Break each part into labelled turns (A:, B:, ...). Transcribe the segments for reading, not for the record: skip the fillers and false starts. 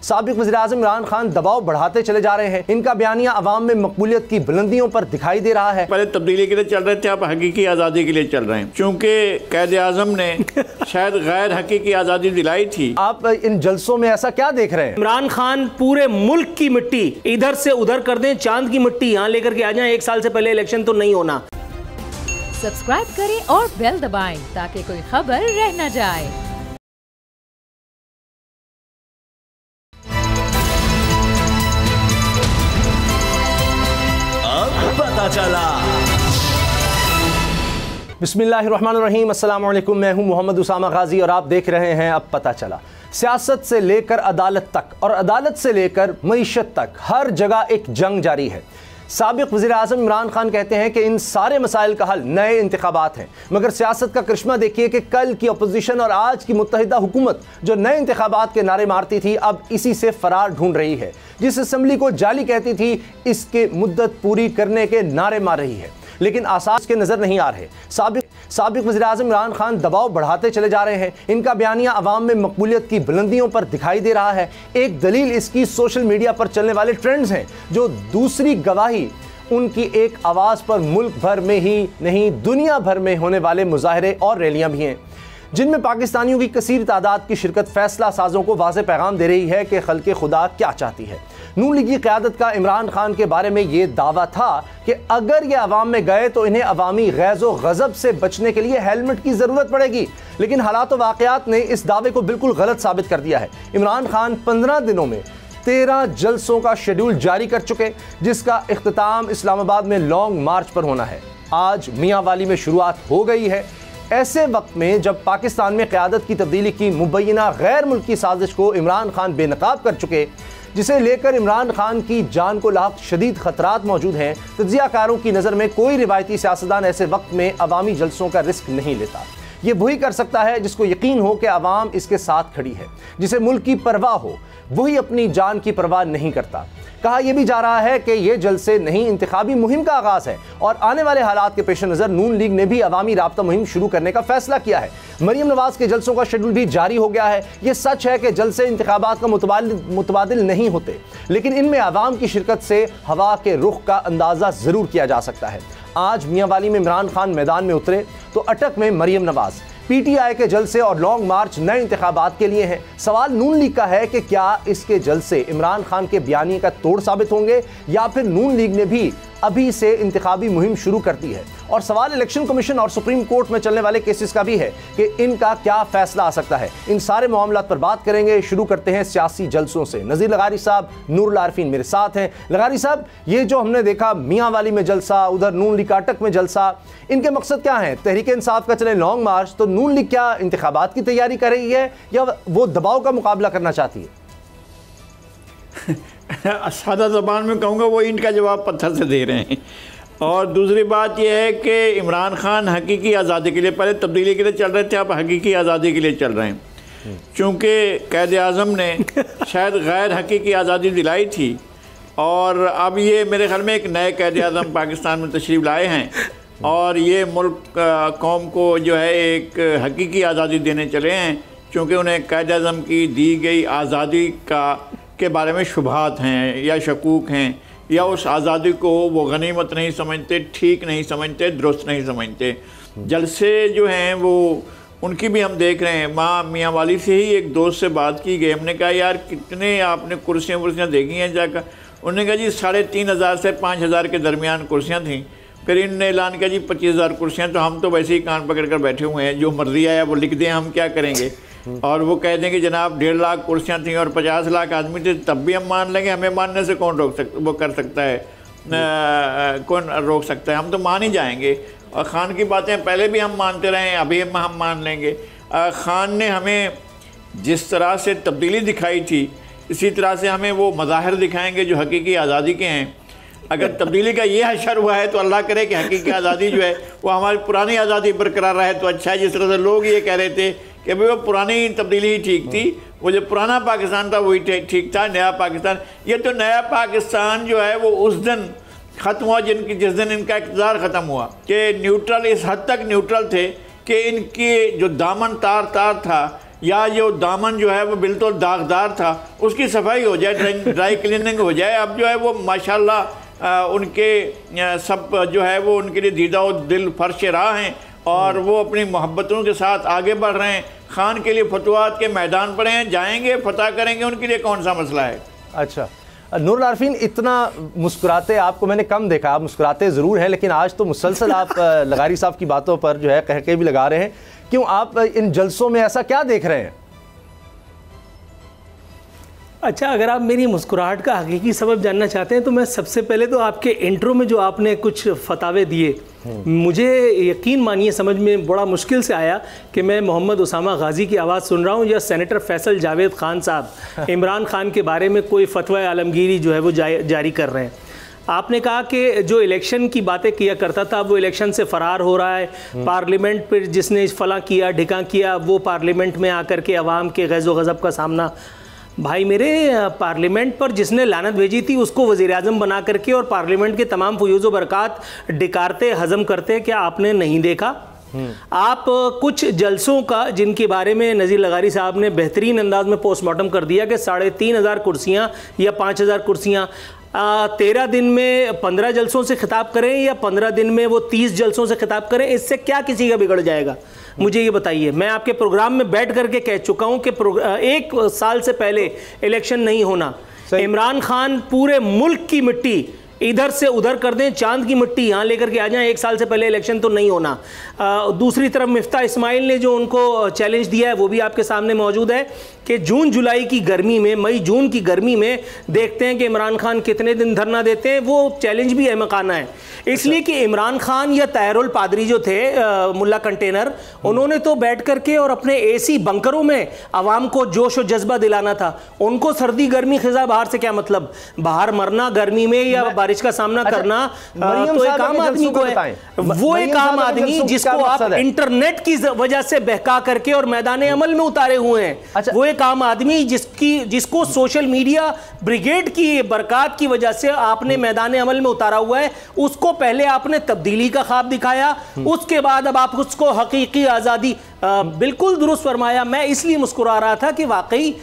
A: साबिक वज़ीर-ए-आज़म इमरान खान दबाव बढ़ाते चले जा रहे हैं। इनका बयानिया अवाम में मकबूलियत की बुलंदियों पर दिखाई दे रहा है।
B: पहले तब्दीली के लिए चल रहे थे, अब हकीकी आज़ादी के लिए चल रहे हैं, क्योंकि क़ायद आज़म ने शायद गैर हकीकी आज़ादी दिलाई थी।
A: आप इन जलसों में ऐसा क्या देख रहे हैं?
C: इमरान खान पूरे मुल्क की मिट्टी इधर से उधर कर दें, चांद की मिट्टी यहाँ लेकर के आ जाएं। 1 साल से पहले इलेक्शन तो नहीं होना।
D: सब्सक्राइब करें और बेल दबाएं ताकि कोई खबर रह न जाए।
E: पता चला।
A: बिस्मिल्लाहिर्रहमानिर्रहीम, अस्सलाम वालेकुम। मैं हूं मोहम्मद उसामा गाजी और आप देख रहे हैं अब पता चला। सियासत से लेकर अदालत तक और अदालत से लेकर मईशत तक हर जगह एक जंग जारी है। साबिक वज़ीर-ए-आज़म इमरान खान कहते हैं कि इन सारे मसाइल का हल नए इंतखाबात हैं, मगर सियासत का करिश्मा देखिए कि कल की अपोजिशन और आज की मुत्तहिदा हुकूमत जो नए इंतखाबात के नारे मारती थी, अब इसी से फरार ढूंढ रही है। जिस असम्बली को जाली कहती थी, इसके मुद्दत पूरी करने के नारे मार रही है, लेकिन आसास के नज़र नहीं आ रहे। साबिक वज़ीर-ए-आज़म इमरान खान दबाव बढ़ाते चले जा रहे हैं। इनका बयानिया अवाम में मकबूलियत की बुलंदियों पर दिखाई दे रहा है। एक दलील इसकी सोशल मीडिया पर चलने वाले ट्रेंड्स हैं, जो दूसरी गवाही उनकी एक आवाज़ पर मुल्क भर में ही नहीं दुनिया भर में होने वाले मुजाहरे और रैलियाँ भी हैं, जिनमें पाकिस्तानियों की कसीर तादाद की शिरकत फैसला साजों को वाज़ेह पैगाम दे रही है कि खल्क़े खुदा क्या चाहती है। नून लीग की क़यादत का इमरान खान के बारे में ये दावा था कि अगर ये अवाम में गए तो इन्हें अवामी गैज़ो गज़ब से बचने के लिए हेलमेट की ज़रूरत पड़ेगी, लेकिन हालात व वाक़यात ने इस दावे को बिल्कुल गलत साबित कर दिया है। इमरान खान 15 दिनों में 13 जलसों का शेड्यूल जारी कर चुके, जिसका इख्तिताम इस्लामाबाद में लॉन्ग मार्च पर होना है। आज मियाँ वाली में शुरुआत हो गई है। ऐसे वक्त में जब पाकिस्तान में क़यादत की तब्दीली की मुबैना गैर मुल्की साजिश को इमरान खान बेनकाब कर चुके, जिसे लेकर इमरान खान की जान को लाक शदीद खतरात मौजूद हैं, तज्ज़ियाकारों की नज़र में कोई रिवायती सियासतदान ऐसे वक्त में अवामी जलसों का रिस्क नहीं लेता। ये वही कर सकता है जिसको यकीन हो कि अवाम इसके साथ खड़ी है, जिसे मुल्क की परवाह हो, वही अपनी जान की परवाह नहीं करता। कहा यह भी जा रहा है कि यह जलसे नहीं इंतखाबी मुहिम का आगाज़ है और आने वाले हालात के पेश नज़र नून लीग ने भी अवामी राब्ता मुहिम शुरू करने का फैसला किया है। मरियम नवाज के जलसों का शेड्यूल भी जारी हो गया है। यह सच है कि जलसे इंतखाबात का मुतबादिल नहीं होते, लेकिन इनमें अवाम की शिरकत से हवा के रुख का अंदाज़ा ज़रूर किया जा सकता है। आज मियाँ वाली में इमरान खान मैदान में उतरे तो अटक में मरियम नवाज। पीटीआई के जलसे और लॉन्ग मार्च नए इंतखाबात के लिए हैं। सवाल नून लीग का है कि क्या इसके जलसे इमरान खान के बयानी का तोड़ साबित होंगे या फिर नून लीग ने भी अभी से इंतखाबी मुहिम शुरू कर दी है। और सवाल इलेक्शन कमीशन और सुप्रीम कोर्ट में चलने वाले केसेस का भी है कि इनका क्या फैसला आ सकता है। इन सारे मामलात पर बात करेंगे। शुरू करते हैं सियासी जलसों से। नज़ीर लगारी साहब, नूरुल आरिफीन मेरे साथ हैं। लगारी साहब, ये जो हमने देखा मियाँ वाली में जलसा, उधर नून लीग अटक में जलसा, इनके मकसद क्या है? तहरीक इंसाफ का चले लॉन्ग मार्च, तो नून लीग क्या इंतखाबात की तैयारी कर रही है या वो दबाव का मुकाबला करना चाहती है?
B: सादा ज़बान में कहूँगा वो इनका जवाब पत्थर से दे रहे हैं। और दूसरी बात यह है कि इमरान खान हकीकी आज़ादी के लिए, पहले तब्दीली के लिए चल रहे थे, अब हकीकी आज़ादी के लिए चल रहे हैं, क्योंकि क़ायद आज़म ने शायद गैर हकीकी आज़ादी दिलाई थी और अब ये मेरे ख्याल में एक नए क़ायद आज़म पाकिस्तान में तशरीफ़ लाए हैं और ये मुल्क कौम को जो है एक हकीकी आज़ादी देने चले हैं, क्योंकि उन्हें क़ायद आज़म की दी गई आज़ादी के बारे में शुबहात हैं या शकूक हैं, या उस आज़ादी को वो गनीमत नहीं समझते, ठीक नहीं समझते, दुरुस्त नहीं समझते। जलसे जो हैं वो उनकी भी हम देख रहे हैं। मियाँ वाली से ही एक दोस्त से बात की गई, हमने कहा यार कितने आपने कुर्सियाँ देखी हैं जाकर? उन्होंने कहा जी 3500 से 5000 के दरमियान कुर्सियाँ थीं। फिर इनने ऐलान किया जी 25000 कुर्सियाँ। तो हम तो वैसे ही कान पकड़ कर बैठे हुए हैं, जो मर्जी आया वो लिख दें, हम क्या करेंगे। और वो कह दें कि जनाब 1.5 लाख कुर्सियाँ थीं और 50 लाख आदमी थे, तब भी हम मान लेंगे। हमें मानने से कौन कर सकता है, कौन रोक सकता है? हम तो मान ही जाएंगे। और ख़ान की बातें पहले भी हम मानते रहे हैं, अभी हम मान लेंगे। ख़ान ने हमें जिस तरह से तब्दीली दिखाई थी, इसी तरह से हमें वो मज़ाहिर दिखाएंगे जो हकीकी आज़ादी के हैं। अगर तब्दीली का ये हशर हुआ है तो अल्लाह करे कि हकीकी आज़ादी जो है वो हमारी पुरानी आज़ादी बरकरार रहे तो अच्छा है। जिस तरह से लोग ये कह रहे थे कि भाई वो पुरानी तब्दीली ही ठीक थी, वो जो पुराना पाकिस्तान था वही ठीक था, नया पाकिस्तान, ये तो नया पाकिस्तान जो है वो उस दिन ख़त्म हुआ जिस दिन इनका इक़्तिदार ख़त्म हुआ, कि न्यूट्रल इस हद तक न्यूट्रल थे कि इनकी जो दामन तार था या जो दामन जो है वो बिल्कुल दागदार था उसकी सफाई हो जाए, ड्राई क्लीनिंग हो जाए। अब जो है वो माशाल्लाह उनके सब जो है वो उनके लिए दीदा और दिल फर्श राह हैं और वो अपनी मोहब्बतों के साथ आगे बढ़ रहे हैं। खान के लिए फतवात के मैदान पर हैं, जाएंगे फतह करेंगे, उनके लिए कौन सा मसला है।
A: अच्छा नूरुल आरफीन, इतना मुस्कुराते आपको मैंने कम देखा, आप मुस्कुराते ज़रूर हैं लेकिन आज तो मुसलसल आप लगारी साहब की बातों पर जो है कह के भी लगा रहे हैं। क्यों, आप इन जलसों में ऐसा क्या देख रहे हैं?
C: अच्छा, अगर आप मेरी मुस्कुराहट का हकीकी सबब जानना चाहते हैं तो मैं सबसे पहले तो आपके इंट्रो में जो आपने कुछ फतावे दिए, मुझे यकीन मानिए समझ में बड़ा मुश्किल से आया कि मैं मोहम्मद उसामा गाजी की आवाज़ सुन रहा हूँ या सेनेटर फैसल जावेद खान साहब इमरान खान के बारे में कोई फतवा आलमगीरी जो है वो जारी कर रहे हैं। आपने कहा कि जो इलेक्शन की बातें किया करता था वो इलेक्शन से फ़रार हो रहा है, पार्लियामेंट पर जिसने फला किया ढिका किया वो पार्लियामेंट में आकर के अवाम के गैज़ो गज़ब का सामना। भाई मेरे, पार्लियामेंट पर जिसने लानत भेजी थी उसको वज़ीर-ए-आज़म बना करके और पार्लियामेंट के तमाम फयूज़ व बरक़ात डिकारते हज़म करते, क्या आपने नहीं देखा? आप कुछ जलसों का जिनके बारे में नज़ीर लगारी साहब ने बेहतरीन अंदाज में पोस्टमार्टम कर दिया कि 3,500 कुर्सियाँ या 5,000 कुर्सियाँ 13 दिन में 15 जलसों से खिताब करें या 15 दिन में वो 30 जलसों से खिताब करें, इससे क्या किसी का बिगड़ जाएगा? मुझे ये बताइए। मैं आपके प्रोग्राम में बैठ करके कह चुका हूँ कि 1 साल से पहले इलेक्शन नहीं होना। इमरान खान पूरे मुल्क की मिट्टी इधर से उधर कर दें, चांद की मिट्टी यहाँ लेकर के आ जाएं, 1 साल से पहले इलेक्शन तो नहीं होना। दूसरी तरफ मिफ्ता इस्माइल ने जो उनको चैलेंज दिया है वो भी आपके सामने मौजूद है कि जून जुलाई की गर्मी में, मई जून की गर्मी में देखते हैं कि इमरान खान कितने दिन धरना देते हैं। वो चैलेंज भी अहमकाना है, इसलिए कि इमरान खान या ताहिरुल पादरी जो थे मुल्ला कंटेनर, उन्होंने तो बैठ करके और अपने एसी बंकरों में आवाम को जोश और जज्बा दिलाना था। उनको सर्दी गर्मी खिजा बाहर से क्या मतलब, बाहर मरना गर्मी में या बारिश का सामना करना तो एक आम आदमी को है। वो एक आम आदमी जिसको आप इंटरनेट की वजह से बहका करके और मैदान अमल में उतारे हुए हैं, वो एक आम आदमी जिसको सोशल मीडिया ब्रिगेड की बरकत की वजह से आपने मैदान अमल में उतारा हुआ है, उसको पहले आपने तब्दीली का ख्वाब दिखाया, उसके बाद अब आप उसको हकीकी आज़ादी। बिल्कुल दुरुस्त फरमाया। मैं इसलिए मुस्कुरा रहा था कि वाकई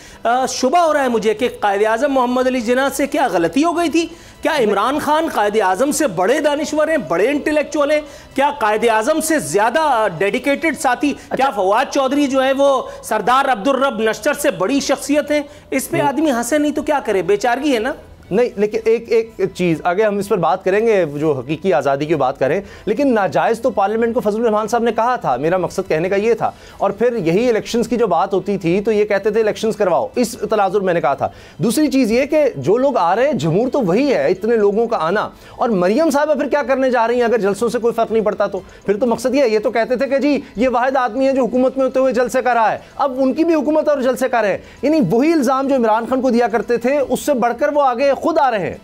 C: शुबा हो रहा है मुझे कि कायद-ए-आज़म मोहम्मद अली जिन्ना से क्या गलती हो गई थी। क्या इमरान खान कायद-ए-आज़म से बड़े दानिश्वर हैं, बड़े इंटेलेक्चुअल हैं? क्या कायद-ए-आज़म से ज़्यादा डेडिकेटेड साथी, क्या फवाद चौधरी जो है वो सरदार अब्दुल रब नश्तर से बड़ी शख्सियत है? इस पे आदमी हंसे नहीं तो क्या करे, बेचारगी है ना।
A: नहीं, लेकिन एक चीज़ आगे हम इस पर बात करेंगे, जो हकीकी आज़ादी की बात करें, लेकिन नाजायज़ तो पार्लियामेंट को फजलुर रहमान साहब ने कहा था, मेरा मकसद कहने का ये था। और फिर यही इलेक्शंस की जो बात होती थी तो ये कहते थे इलेक्शंस करवाओ, इस तनाजुर मैंने कहा था। दूसरी चीज़ ये कि जो लोग आ रहे हैं, जमूर तो वही है, इतने लोगों का आना। और मरियम साहब फिर क्या करने जा रही हैं अगर जलसों से कोई फ़र्क नहीं पड़ता तो? फिर तो मकसद ये तो कहते थे कि जी ये वाहिद आदमी है जो हुकूमत में होते हुए जलसे कर रहा है, अब उनकी भी हुकूमत और जलसे कर रहे हैं। यानी वही इल्ज़ाम जो इमरान खान को दिया करते थे उससे बढ़कर वो आगे खुद आ रहे हैं।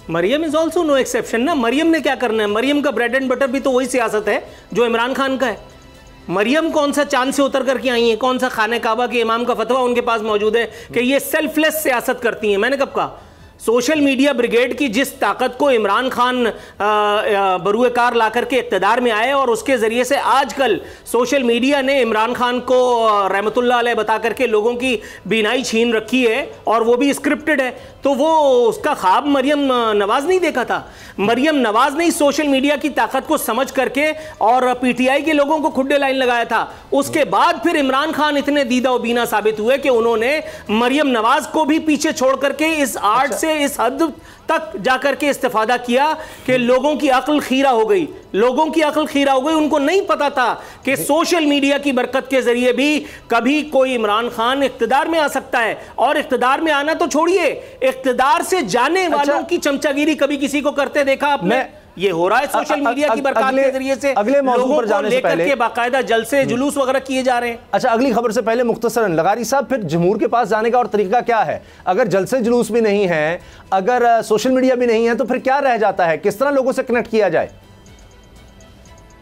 C: मरियम इज ऑल्सो नो एक्सेप्शन ना। मरियम ने क्या करना है? मरियम का ब्रेड एंड बटर भी तो वही सियासत है जो इमरान खान का है। मरियम कौन सा चांद से उतर करके आई है? कौन सा खाने काबा के इमाम का फतवा उनके पास मौजूद है कि ये सेल्फलेस सियासत करती हैं? मैंने कब कहा? सोशल मीडिया ब्रिगेड की जिस ताकत को इमरान खान बरूए कार ला करके इक़्तिदार में आए और उसके ज़रिए से आजकल सोशल मीडिया ने इमरान खान को रहमतुल्लाह अलैह बता करके लोगों की बीनाई छीन रखी है और वो भी स्क्रिप्टेड है, तो वो उसका ख्वाब मरियम नवाज़ नहीं देखा था। मरियम नवाज़ ने सोशल मीडिया की ताकत को समझ करके और पीटीआई के लोगों को खुड्डे लाइन लगाया था। उसके बाद फिर इमरान खान इतने दीदा व बीना साबित हुए कि उन्होंने मरियम नवाज़ को भी पीछे छोड़ करके इस आर्ट से इस हद तक जाकर के इस्तेफादा किया कि लोगों की अक्ल खीरा हो गई। लोगों की अक्ल खीरा हो गई। उनको नहीं पता था कि सोशल मीडिया की बरकत के जरिए भी कभी कोई इमरान खान इख्तिदार में आ सकता है। और इख्तिदार में आना तो छोड़िए, इख्तिदार से जाने वालों की चमचागिरी कभी किसी को करते देखा आपने? ये हो रहा है सोशल मीडिया की बरकत के जरिए से।
A: अगले मौजू पर जाने से पहले
C: के बाकायदा जलसे जुलूस वगैरह किए जा रहे हैं।
A: अच्छा, अगली खबर से पहले मुख्तसरन लगारी साहब, फिर जमहूर के पास जाने का और तरीका क्या है? अगर जलसे जुलूस भी नहीं है, अगर सोशल मीडिया भी नहीं है, तो फिर क्या रह जाता है? किस तरह लोगों से कनेक्ट किया जाए?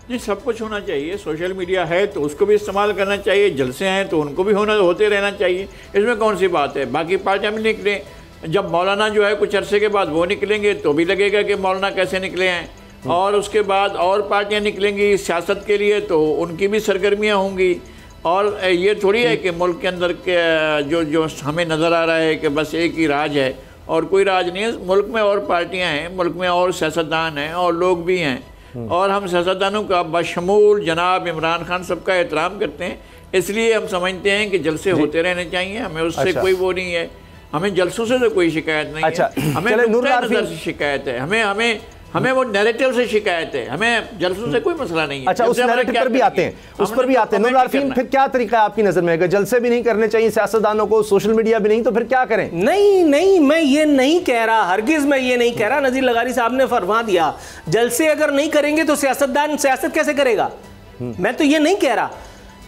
B: जी, सब कुछ होना चाहिए। सोशल मीडिया है तो उसको भी इस्तेमाल करना चाहिए, जलसे हैं तो उनको भी होते रहना चाहिए। इसमें कौन सी बात है? बाकी पार्टियां भी निकले, जब मौलाना जो है कुछ अरसे के बाद वो निकलेंगे तो भी लगेगा कि मौलाना कैसे निकले हैं, और उसके बाद और पार्टियां निकलेंगी सियासत के लिए तो उनकी भी सरगर्मियां होंगी, और ये थोड़ी है कि मुल्क के अंदर के जो हमें नज़र आ रहा है कि बस एक ही राज है और कोई राज नहीं है। मुल्क में और पार्टियां हैं, मुल्क में और सियासतदान हैं और लोग भी हैं, और हम सियासतदानों का बशमूल जनाब इमरान खान सबका एहतराम करते हैं। इसलिए हम समझते हैं कि जलसे होते रहने चाहिए, हमें उससे कोई वो नहीं है, हमें जलसों से तो कोई शिकायत नहीं है, हमें नुक्ता नज़र से शिकायत है, हमें वो नैरेटिव से शिकायत है, हमें जलसों से कोई मसला नहीं है।
A: अच्छा, उस नैरेटिव पर भी आते हैं, उस पर भी आते हैं। नूर आरफीन, फिर क्या तरीका है आपकी नजर में? अगर जलसे भी नहीं करने चाहिए सियासतदानों को, सोशल मीडिया भी नहीं, तो फिर क्या करें?
C: नहीं, मैं ये नहीं कह रहा, हरगिज मैं ये नहीं कह रहा। नजीर लगारी साहब ने फरमा दिया, जलसे अगर नहीं करेंगे तो सियासतदान सियासत कैसे करेगा? मैं तो ये नहीं कह रहा,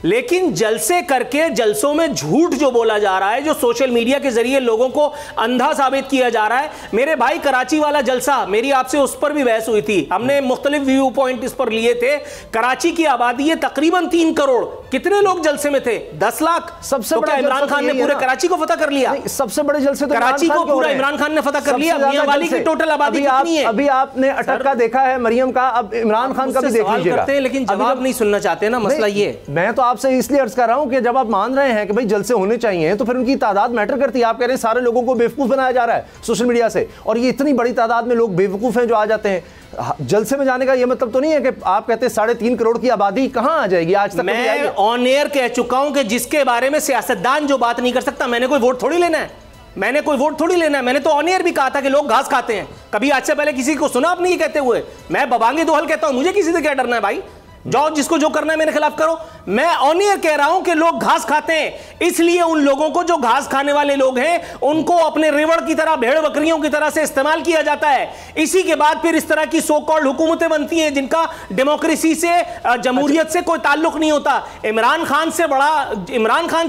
C: लेकिन जलसे करके जलसों में झूठ जो बोला जा रहा है, जो सोशल मीडिया के जरिए लोगों को अंधा साबित किया जा रहा है। मेरे भाई, कराची वाला जलसा, मेरी आपसे उस पर भी बहस हुई थी, हमने मुख्तलिफ व्यू पॉइंट इस पर लिए थे। कराची की आबादी है तकरीबन 3 करोड़, कितने लोग जलसे में थे? 10 लाख।
A: सबसे
C: बड़ा इमरान खान ने पूरे कराची को फतह कर लिया?
A: सबसे बड़े जलसे तो
C: कराची को पूरा इमरान खान ने फतह कर लिया। मियां वाली की टोटल आबादी कितनी है?
A: अभी आपने अटक्का देखा है मरियम का, अब इमरान खान का भी देख लीजिएगा।
C: लेकिन जवाब नहीं सुनना चाहते ना, मसला ये।
A: मैं तो आपसे इसलिए अर्ज कर रहा हूं कि जब आप मान रहे हैं कि भाई जलसे होने चाहिए, तो फिर उनकी तादाद मैटर करती है। आप कह रहे हैं सारे लोगों को बेवकूफ बनाया जा रहा है सोशल मीडिया से, और ये इतनी बड़ी तादाद में लोग बेवकूफ हैं जो आ जाते हैं। जलसे में जाने का ये मतलब तो नहीं है कि आप कहते हैं 3.5 करोड़ की आबादी कहां आ जाएगी? आज तक
C: मैं ऑन एयर कह चुका हूं कि जिसके बारे में सियासतदान जो बात नहीं कर सकता, मैंने कोई वोट थोड़ी लेना है, मैंने तो ऑन एयर भी कहा था कि लोग घास खाते हैं। कभी आज से पहले किसी को सुना आपने ये कहते हुए? मैं बबांगे दो हल कहता हूं, मुझे किसी से क्या डरना है भाई? जाओ, जिसको जो करना है मेरे खिलाफ करो। मैं ऑन एयर कह रहा हूं कि लोग घास खाते हैं, इसलिए उन लोगों को जो घास खाने वाले लोग हैं उनको अपने रेवड़ की तरह, भेड़ बकरियों की तरह से इस्तेमाल किया जाता है। इसी के बाद फिर इस तरह की सो कॉल्ड हुकूमतें बनती हैं जिनका डेमोक्रेसी से, जमहूरियत से कोई ताल्लुक नहीं होता। इमरान खान से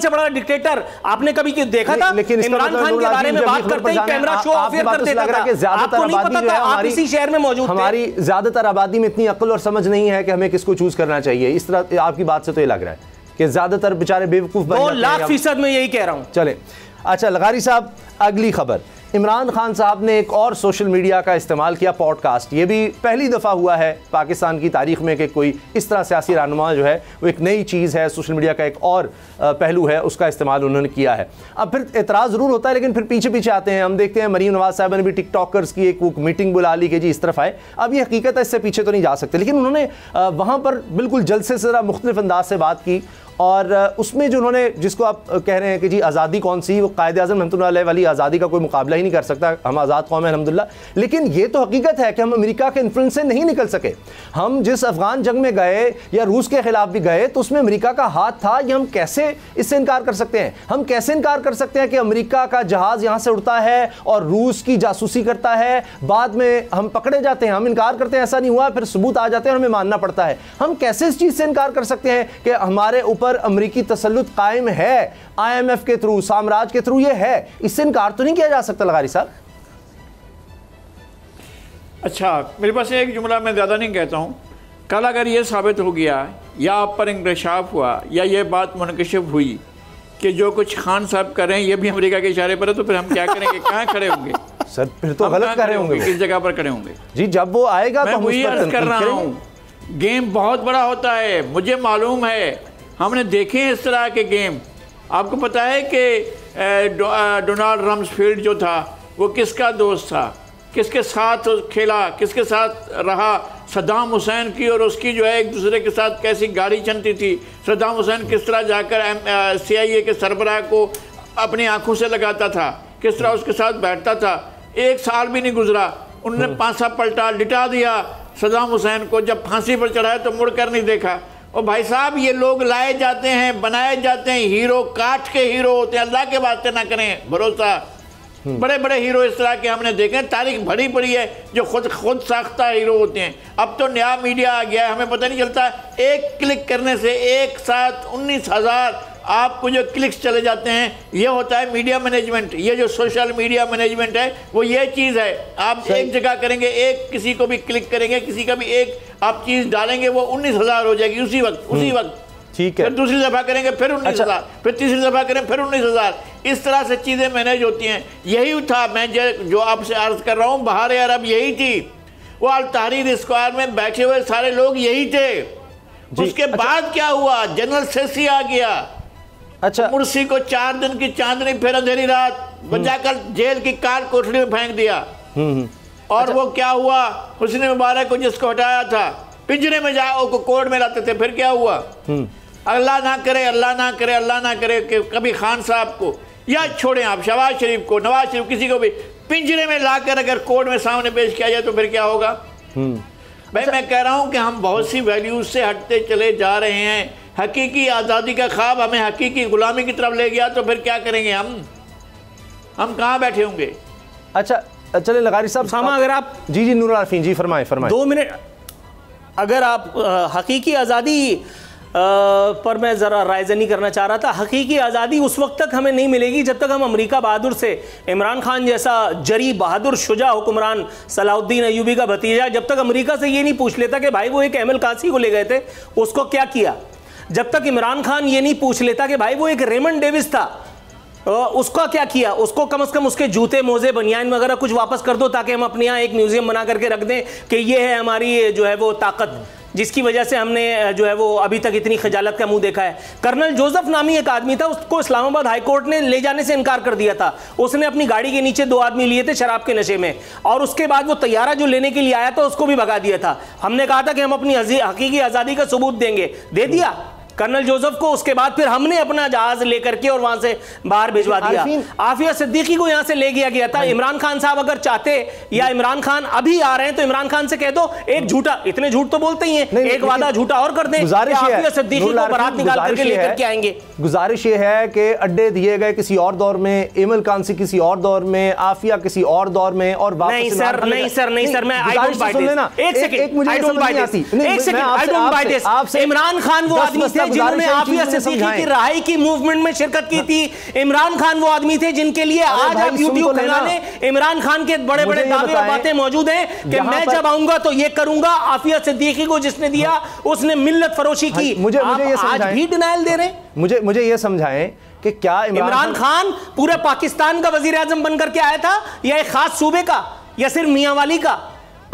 C: बड़ा डिक्टेटर आपने कभी देखा था? इमरान खान के बारे में बात करते ही कैमरा शो ऑफ कर देता था। आपको नहीं पता था, आप इसी शहर में मौजूद थे।
A: हमारी ज्यादातर आबादी में इतनी अक्ल और समझ नहीं है कि हमें किसको चूज करना चाहिए। इस तरह आपकी बात से तो ये लग रहा है कि ज्यादातर बेचारे बेवकूफ बन जाते हैं।
C: 2,00,000% मैं यही कह रहा हूं।
A: चले, अच्छा लगारी साहब, अगली खबर, इमरान खान साहब ने एक और सोशल मीडिया का इस्तेमाल किया, पॉडकास्ट। ये भी पहली दफ़ा हुआ है पाकिस्तान की तारीख में कि कोई इस तरह सियासी रहनुमा जो है वो एक नई चीज़ है, सोशल मीडिया का एक और पहलू है, उसका इस्तेमाल उन्होंने किया है। अब फिर एतराज़ ज़रूर होता है, लेकिन फिर पीछे पीछे आते हैं। हम देखते हैं मरीम नवाज़ साहब ने भी टिकटॉकर्स की एक मीटिंग बुला ली कि जी इस तरफ आए। अब ये हकीकत है, इससे पीछे तो नहीं जा सकते, लेकिन उन्होंने वहाँ पर बिल्कुल जलसे से ज़रा मुख्तलिफ अंदाज से बात की, और उसमें जो उन्होंने, जिसको आप कह रहे हैं कि जी आज़ादी कौन सी, वो कायद-ए-आज़म रहमतुल्लाह अलैह वाली आज़ादी का कोई मुकाबला ही नहीं कर सकता, हम आज़ाद कौम है अल्हम्दुलिल्लाह। लेकिन ये तो हकीकत है कि हम अमेरिका के इन्फ्लुएंस से नहीं निकल सके। हम जिस अफगान जंग में गए या रूस के खिलाफ भी गए तो उसमें अमेरिका का हाथ था। ये हम कैसे इससे इनकार कर सकते हैं? हम कैसे इनकार कर सकते हैं कि अमेरिका का जहाज़ यहाँ से उड़ता है और रूस की जासूसी करता है, बाद में हम पकड़े जाते हैं, हम इनकार करते हैं ऐसा नहीं हुआ, फिर सबूत आ जाते हैं और हमें मानना पड़ता है। हम कैसे इस चीज़ से इनकार कर सकते हैं कि हमारे ऊपर अमेरिकी तसल्लुत कायम है, IMF के थ्रू, साम्राज्य के थ्रू ये है? इससे इनकार तो नहीं किया जा सकता लगारी साहब।
B: अच्छा, मेरे पास एक जुमला, मैं ज़्यादा नहीं कहता हूँ। कल अगर ये साबित हो गया या आप पर इंकशाफ हुआ या ये बात मुनकशिफ हुई कि जो कुछ खान साहब कर रहे हैं ये भी अमेरिका के इशारे पर है, तो फिर हम क्या करेंगे? कहाँ खड़े होंगे
A: सर? फिर तो गलत कर रहे होंगे,
B: किस जगह पर खड़े होंगे?
A: जी जब वो आएगा
B: मैं
A: तो
B: वही अर्ज कर रहा हूँ, गेम बहुत बड़ा होता है, मुझे मालूम है, हमने देखे हैं इस तरह के गेम। आपको पता है कि डोनाल्ड रम्सफील्ड जो था वो किसका दोस्त था, किसके साथ खेला, किसके साथ रहा? सद्दाम हुसैन की और उसकी जो है एक दूसरे के साथ कैसी गाड़ी चलती थी। सद्दाम हुसैन किस तरह जाकर CIA के सरबराह को अपनी आंखों से लगाता था, किस तरह उसके साथ बैठता था। 1 साल भी नहीं गुजरा, उन्होंने पांसा पलटा, लिटा दिया सद्दाम हुसैन को। जब फांसी पर चढ़ाया तो मुड़कर नहीं देखा। और भाई साहब, ये लोग लाए जाते हैं, बनाए जाते हैं, हीरो काट के हीरो होते हैं। अल्लाह के वास्ते ना करें भरोसा। बड़े बड़े हीरो इस तरह के हमने देखे हैं, तारीख भरी पड़ी है, जो खुद साख्ता हीरो होते हैं। अब तो नया मीडिया आ गया है, हमें पता नहीं चलता, एक क्लिक करने से एक साथ 19,000 आपको जो क्लिक्स चले जाते हैं। ये होता है मीडिया मैनेजमेंट। ये जो सोशल मीडिया मैनेजमेंट है वो ये चीज़ है। आप एक जगह करेंगे, एक किसी को भी क्लिक करेंगे, किसी का भी एक आप चीज़ डालेंगे, वो 19,000 हो जाएगी उसी वक्त।
A: ठीक है,
B: फिर दूसरी दफ़ा करेंगे फिर 19,000, फिर तीसरी दफ़ा करें फिर 19,000। इस तरह से चीज़ें मैनेज होती हैं। यही था मैं जो आपसे अर्ज कर रहा हूँ, बहार अरब यही थी। वो अल तहरीर स्क्वायर में बैठे हुए सारे लोग यही थे। उसके बाद क्या हुआ, जनरल सेसी आ गया।
A: अच्छा,
B: मुर्सी को 4 दिन की चांदनी फिर अंधेरी रात बजाकर जेल की काल कोठरी में फेंक दिया। और अच्छा, वो क्या हुआ, हुस्नी मुबारक को जिसको हटाया था पिंजरे में जाओ को कोर्ट में लाते थे, फिर क्या हुआ, अल्लाह ना करे अल्लाह ना करे अल्लाह ना करे कि कभी खान साहब को या छोड़ें आप शहबाज शरीफ को, नवाज शरीफ, किसी को भी पिंजरे में लाकर अगर कोर्ट में सामने पेश किया जाए तो फिर क्या होगा। भाई मैं कह रहा हूं कि हम बहुत सी वैल्यूज से हटते चले जा रहे हैं। हकीकी आज़ादी का ख्वाब हमें हकीकी गुलामी की तरफ ले गया तो फिर क्या करेंगे हम कहाँ बैठे होंगे।
A: अच्छा चले लगारी साहब,
C: सामा अगर आप
A: जी नूर आरफीन जी फरमाएं
C: 2 मिनट, अगर आप हकीकी आज़ादी पर मैं ज़रा रायज़नी करना चाह रहा था। हकीकी आज़ादी उस वक्त तक हमें नहीं मिलेगी जब तक हम अमेरिका बहादुर से, इमरान खान जैसा जरी बहादुर शुजा हुक्मरान सलाउद्दीन अयूबी का भतीजा, जब तक अमेरिका से ये नहीं पूछ लेता कि भाई वो एक अहमल कासी को ले गए थे उसको क्या किया, जब तक इमरान खान ये नहीं पूछ लेता कि भाई वो एक रेमंड डेविस था उसका क्या किया, उसको कम से कम उसके जूते मोजे बनियान वगैरह कुछ वापस कर दो ताकि हम अपने यहाँ एक म्यूजियम बना करके रख दें कि ये है हमारी जो है वो ताकत जिसकी वजह से हमने जो है वो अभी तक इतनी खजालत का मुंह देखा है। कर्नल जोसेफ नामी एक आदमी था, उसको इस्लामाबाद हाई कोर्ट ने ले जाने से इनकार कर दिया था। उसने अपनी गाड़ी के नीचे 2 आदमी लिए थे शराब के नशे में, और उसके बाद वो तैयारा जो लेने के लिए आया था उसको भी भगा दिया था। हमने कहा था कि हम अपनी हकीकी आज़ादी का सबूत देंगे, दे दिया कर्नल जोसेफ को। उसके बाद फिर हमने अपना जहाज लेकर के और वहां से बाहर भिजवा दिया। आफिया सिद्दीकी को यहां से ले गया था। इमरान खान साहब अगर चाहते, या इमरान खान अभी आ रहे हैं तो इमरान खान से कह दो एक झूठा, इतने झूठ तो बोलते ही हैं, एक वादा झूठा और कर दें, आफिया सिद्दीकी को बारात निकाल करके लेकर के आएंगे।
A: गुजारिश ये है कि अड्डे दिए गए किसी और दौर में, इमल कांसी किसी और दौर में, आफिया किसी और दौर में, और
C: नहीं सर मैं आई डोंट बाय दिस। एक second, I don't by this. Imran Khan वो आदमी थे जिन्होंने आफिया सिद्दीकी की रहाई की मूवमेंट में शिरकत की थी। इमरान खान वो आदमी थे जिनके लिए आज आप यूट्यूब चैनल इमरान खान के बड़े बड़े दावे और बातें मौजूद हैं कि मैं जब आऊंगा तो ये करूंगा। आफिया सिद्दीकी को जिसने दिया उसने मिल्लत फरोशी की,
A: मुझे
C: आज भी डिनायल दे रहे हैं।
A: मुझे ये समझाएं कि क्या
C: इमरान खान पूरे पाकिस्तान का वजीर आजम बनकर के आया था या एक खास सूबे का या सिर्फ मियांवाली का?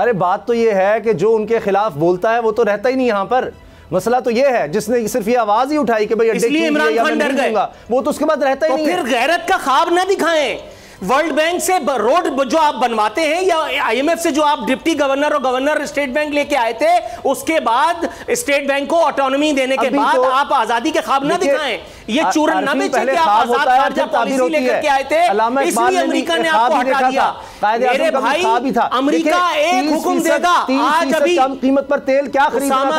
A: अरे बात तो ये है कि जो उनके खिलाफ बोलता है वो तो रहता ही नहीं यहां पर। मसला तो ये है जिसने सिर्फ ये आवाज ही उठाई कि भाई
C: इसलिए इमरान खान डर गए,
A: वो तो उसके बाद रहता ही नहीं है।
C: फिर गैरत का ख्वाब ना दिखाएं। वर्ल्ड बैंक से रोड जो आप बनवाते हैं या आईएमएफ से जो आप डिप्टी गवर्नर और गवर्नर स्टेट बैंक लेके आए थे, उसके बाद स्टेट बैंक को ऑटोनॉमी देने के बाद तो आप आजादी के ख्वाब ना दिखाएं। ये चूरन ना बेचें कि आप आजाद खारजा पॉलिसी लेकर के आए थे, इसलिए अमेरिका ने आपको हटा दिया। मेरे भाई, अमेरिका एक हुक्म देगा, आज अभी
A: कम कीमत पर तेल क्या खरीद रहा था,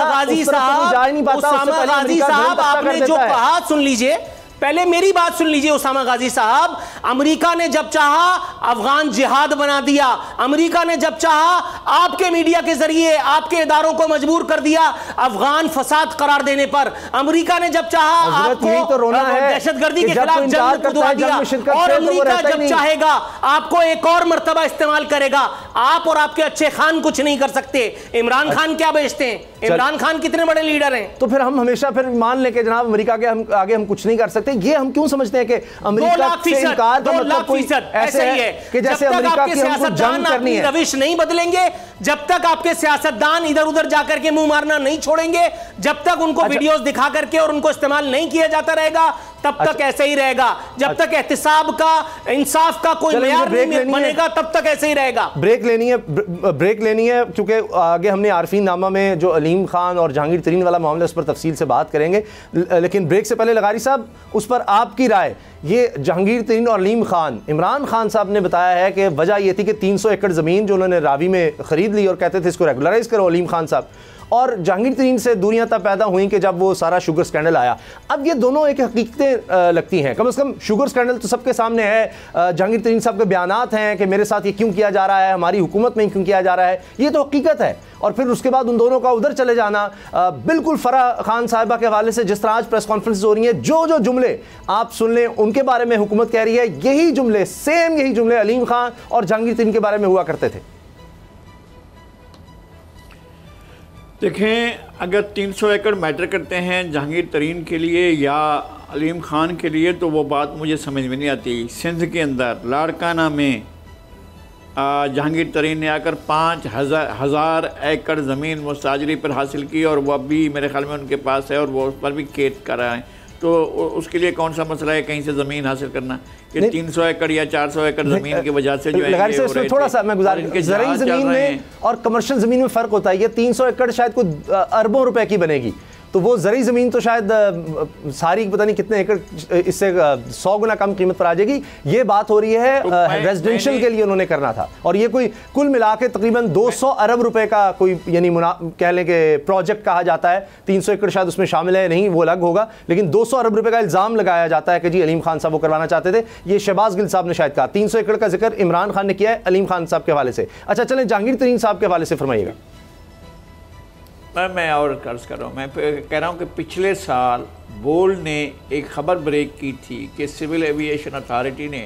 C: उसामा गाजी साहब आपने जो कहा सुन लीजिए, पहले मेरी बात सुन लीजिए उसामा गाजी साहब। अमेरिका ने जब चाहा अफगान जिहाद बना दिया, अमेरिका ने जब चाहा आपके मीडिया के जरिए आपके इदारों को मजबूर कर दिया अफगान फसाद करार देने पर। अमेरिका ने जब चाहा आपको दहशतगर्दी के खिलाफ जंग खुदवा दिया, और अमेरिका जब चाहेगा आपको एक और मर्तबा इस्तेमाल करेगा। आप और आपके अच्छे खान कुछ नहीं कर सकते। इमरान खान क्या बेचते हैं? इमरान खान कितने बड़े लीडर हैं?
A: तो फिर हम हमेशा फिर मान लेके जनाब अमेरिका के आगे हम कुछ नहीं कर सकते। ये हम क्यों समझते हैं कि अमेरिका से इनकार का मतलब कोई ऐसे है कि जैसे अमेरिका की हमको जंग करनी है।
C: रविश नहीं बदलेंगे, जब तक आपके सियासतदान इधर उधर जाकर के मुंह मारना नहीं छोड़ेंगे, जब तक उनको वीडियोस दिखा करके और उनको इस्तेमाल नहीं किया जाता रहेगा, तब तक ऐसे ही रहेगा। जब तक एहतिसाब का, इंसाफ का कोई मेयार नहीं बनेगा, तब तक ऐसे ही रहेगा।
A: ब्रेक लेनी है क्योंकि आगे हमने आरफीन नामा में जो अलीम खान और जहांगीर तरीन वाला मामला, उस पर तफसील से बात करेंगे। लेकिन ब्रेक से पहले लगारी साहब, उस पर आपकी राय। ये जहांगीर तरीन और अलीम खान, इमरान खान साहब ने बताया है कि वजह यह थी कि 300 एकड़ ज़मीन जो उन्होंने रावी में ख़रीद ली और कहते थे इसको रेगुलराइज करो अलीम खान साहब, और जहांगीर तरीन से दूरियां तब पैदा हुई कि जब वो सारा शुगर स्कैंडल आया। अब ये दोनों एक हकीकतें लगती हैं, कम से कम शुगर स्कैंडल तो सबके सामने है। जहांगीर तरीन साहब के बयानात हैं कि मेरे साथ ये क्यों किया जा रहा है, हमारी हुकूमत में क्यों किया जा रहा है, ये तो हकीकत है। और फिर उसके बाद उन दोनों का उधर चले जाना, बिल्कुल फराह खान साहिबा के हवाले से जिस तरह आज प्रेस कॉन्फ्रेंस हो रही है, जो जुमले आप सुन लें उनके बारे में हुकूमत कह रही है, यही जुमले, सेम यही जुमले अलीम खान और जहांगीर तरीन के बारे में हुआ करते थे।
B: देखें, अगर 300 एकड़ मैटर करते हैं जहांगीर तरीन के लिए या अलीम खान के लिए, तो वो बात मुझे समझ में नहीं आती। सिंध के अंदर लाड़काना में जहांगीर तरीन ने आकर 5,000 एकड़ ज़मीन मुस्ताजरी पर हासिल की और वो अभी मेरे ख्याल में उनके पास है और वो उस पर भी खेत कर रहे हैं। तो उसके लिए कौन सा मसला है कहीं से ज़मीन हासिल करना? कि 300 एकड़ या 400 एकड़ ज़मीन की वजह से जो है
A: थोड़ा सा मैं गुजारिश, ज़रूरी ज़मीन में और कमर्शियल ज़मीन में फ़र्क होता है। ये 300 एकड़ शायद कुछ अरबों रुपए की बनेगी, तो वो ज़रूरी ज़मीन तो शायद सारी पता नहीं कितने एकड़, इससे 100 गुना कम कीमत पर आ जाएगी। ये बात हो रही है तो रेजिडेंशियल के लिए उन्होंने करना था, और ये कोई कुल मिला के तकरीबन 200 अरब रुपए का कोई यानी कह लें कि प्रोजेक्ट कहा जाता है। 300 एकड़ शायद उसमें शामिल है नहीं, वो अलग होगा, लेकिन 200 अरब रुपए का इल्ज़ाम लगाया जाता है कि जी अलीम खान साहब वो करवाना चाहते थे। ये शहबाज गिल साहब ने शायद कहा। 300 एकड़ का जिक्र इमरान खान ने किया है अलीम खान साहब के हवाले से। अच्छा चलें जहांगीर तरीन साहब के हवाले से फरमाइएगा।
B: मैं और कर्ज कर रहा हूँ, मैं कह रहा हूँ कि पिछले साल बोल्ड ने एक खबर ब्रेक की थी कि सिविल एविएशन अथॉरिटी ने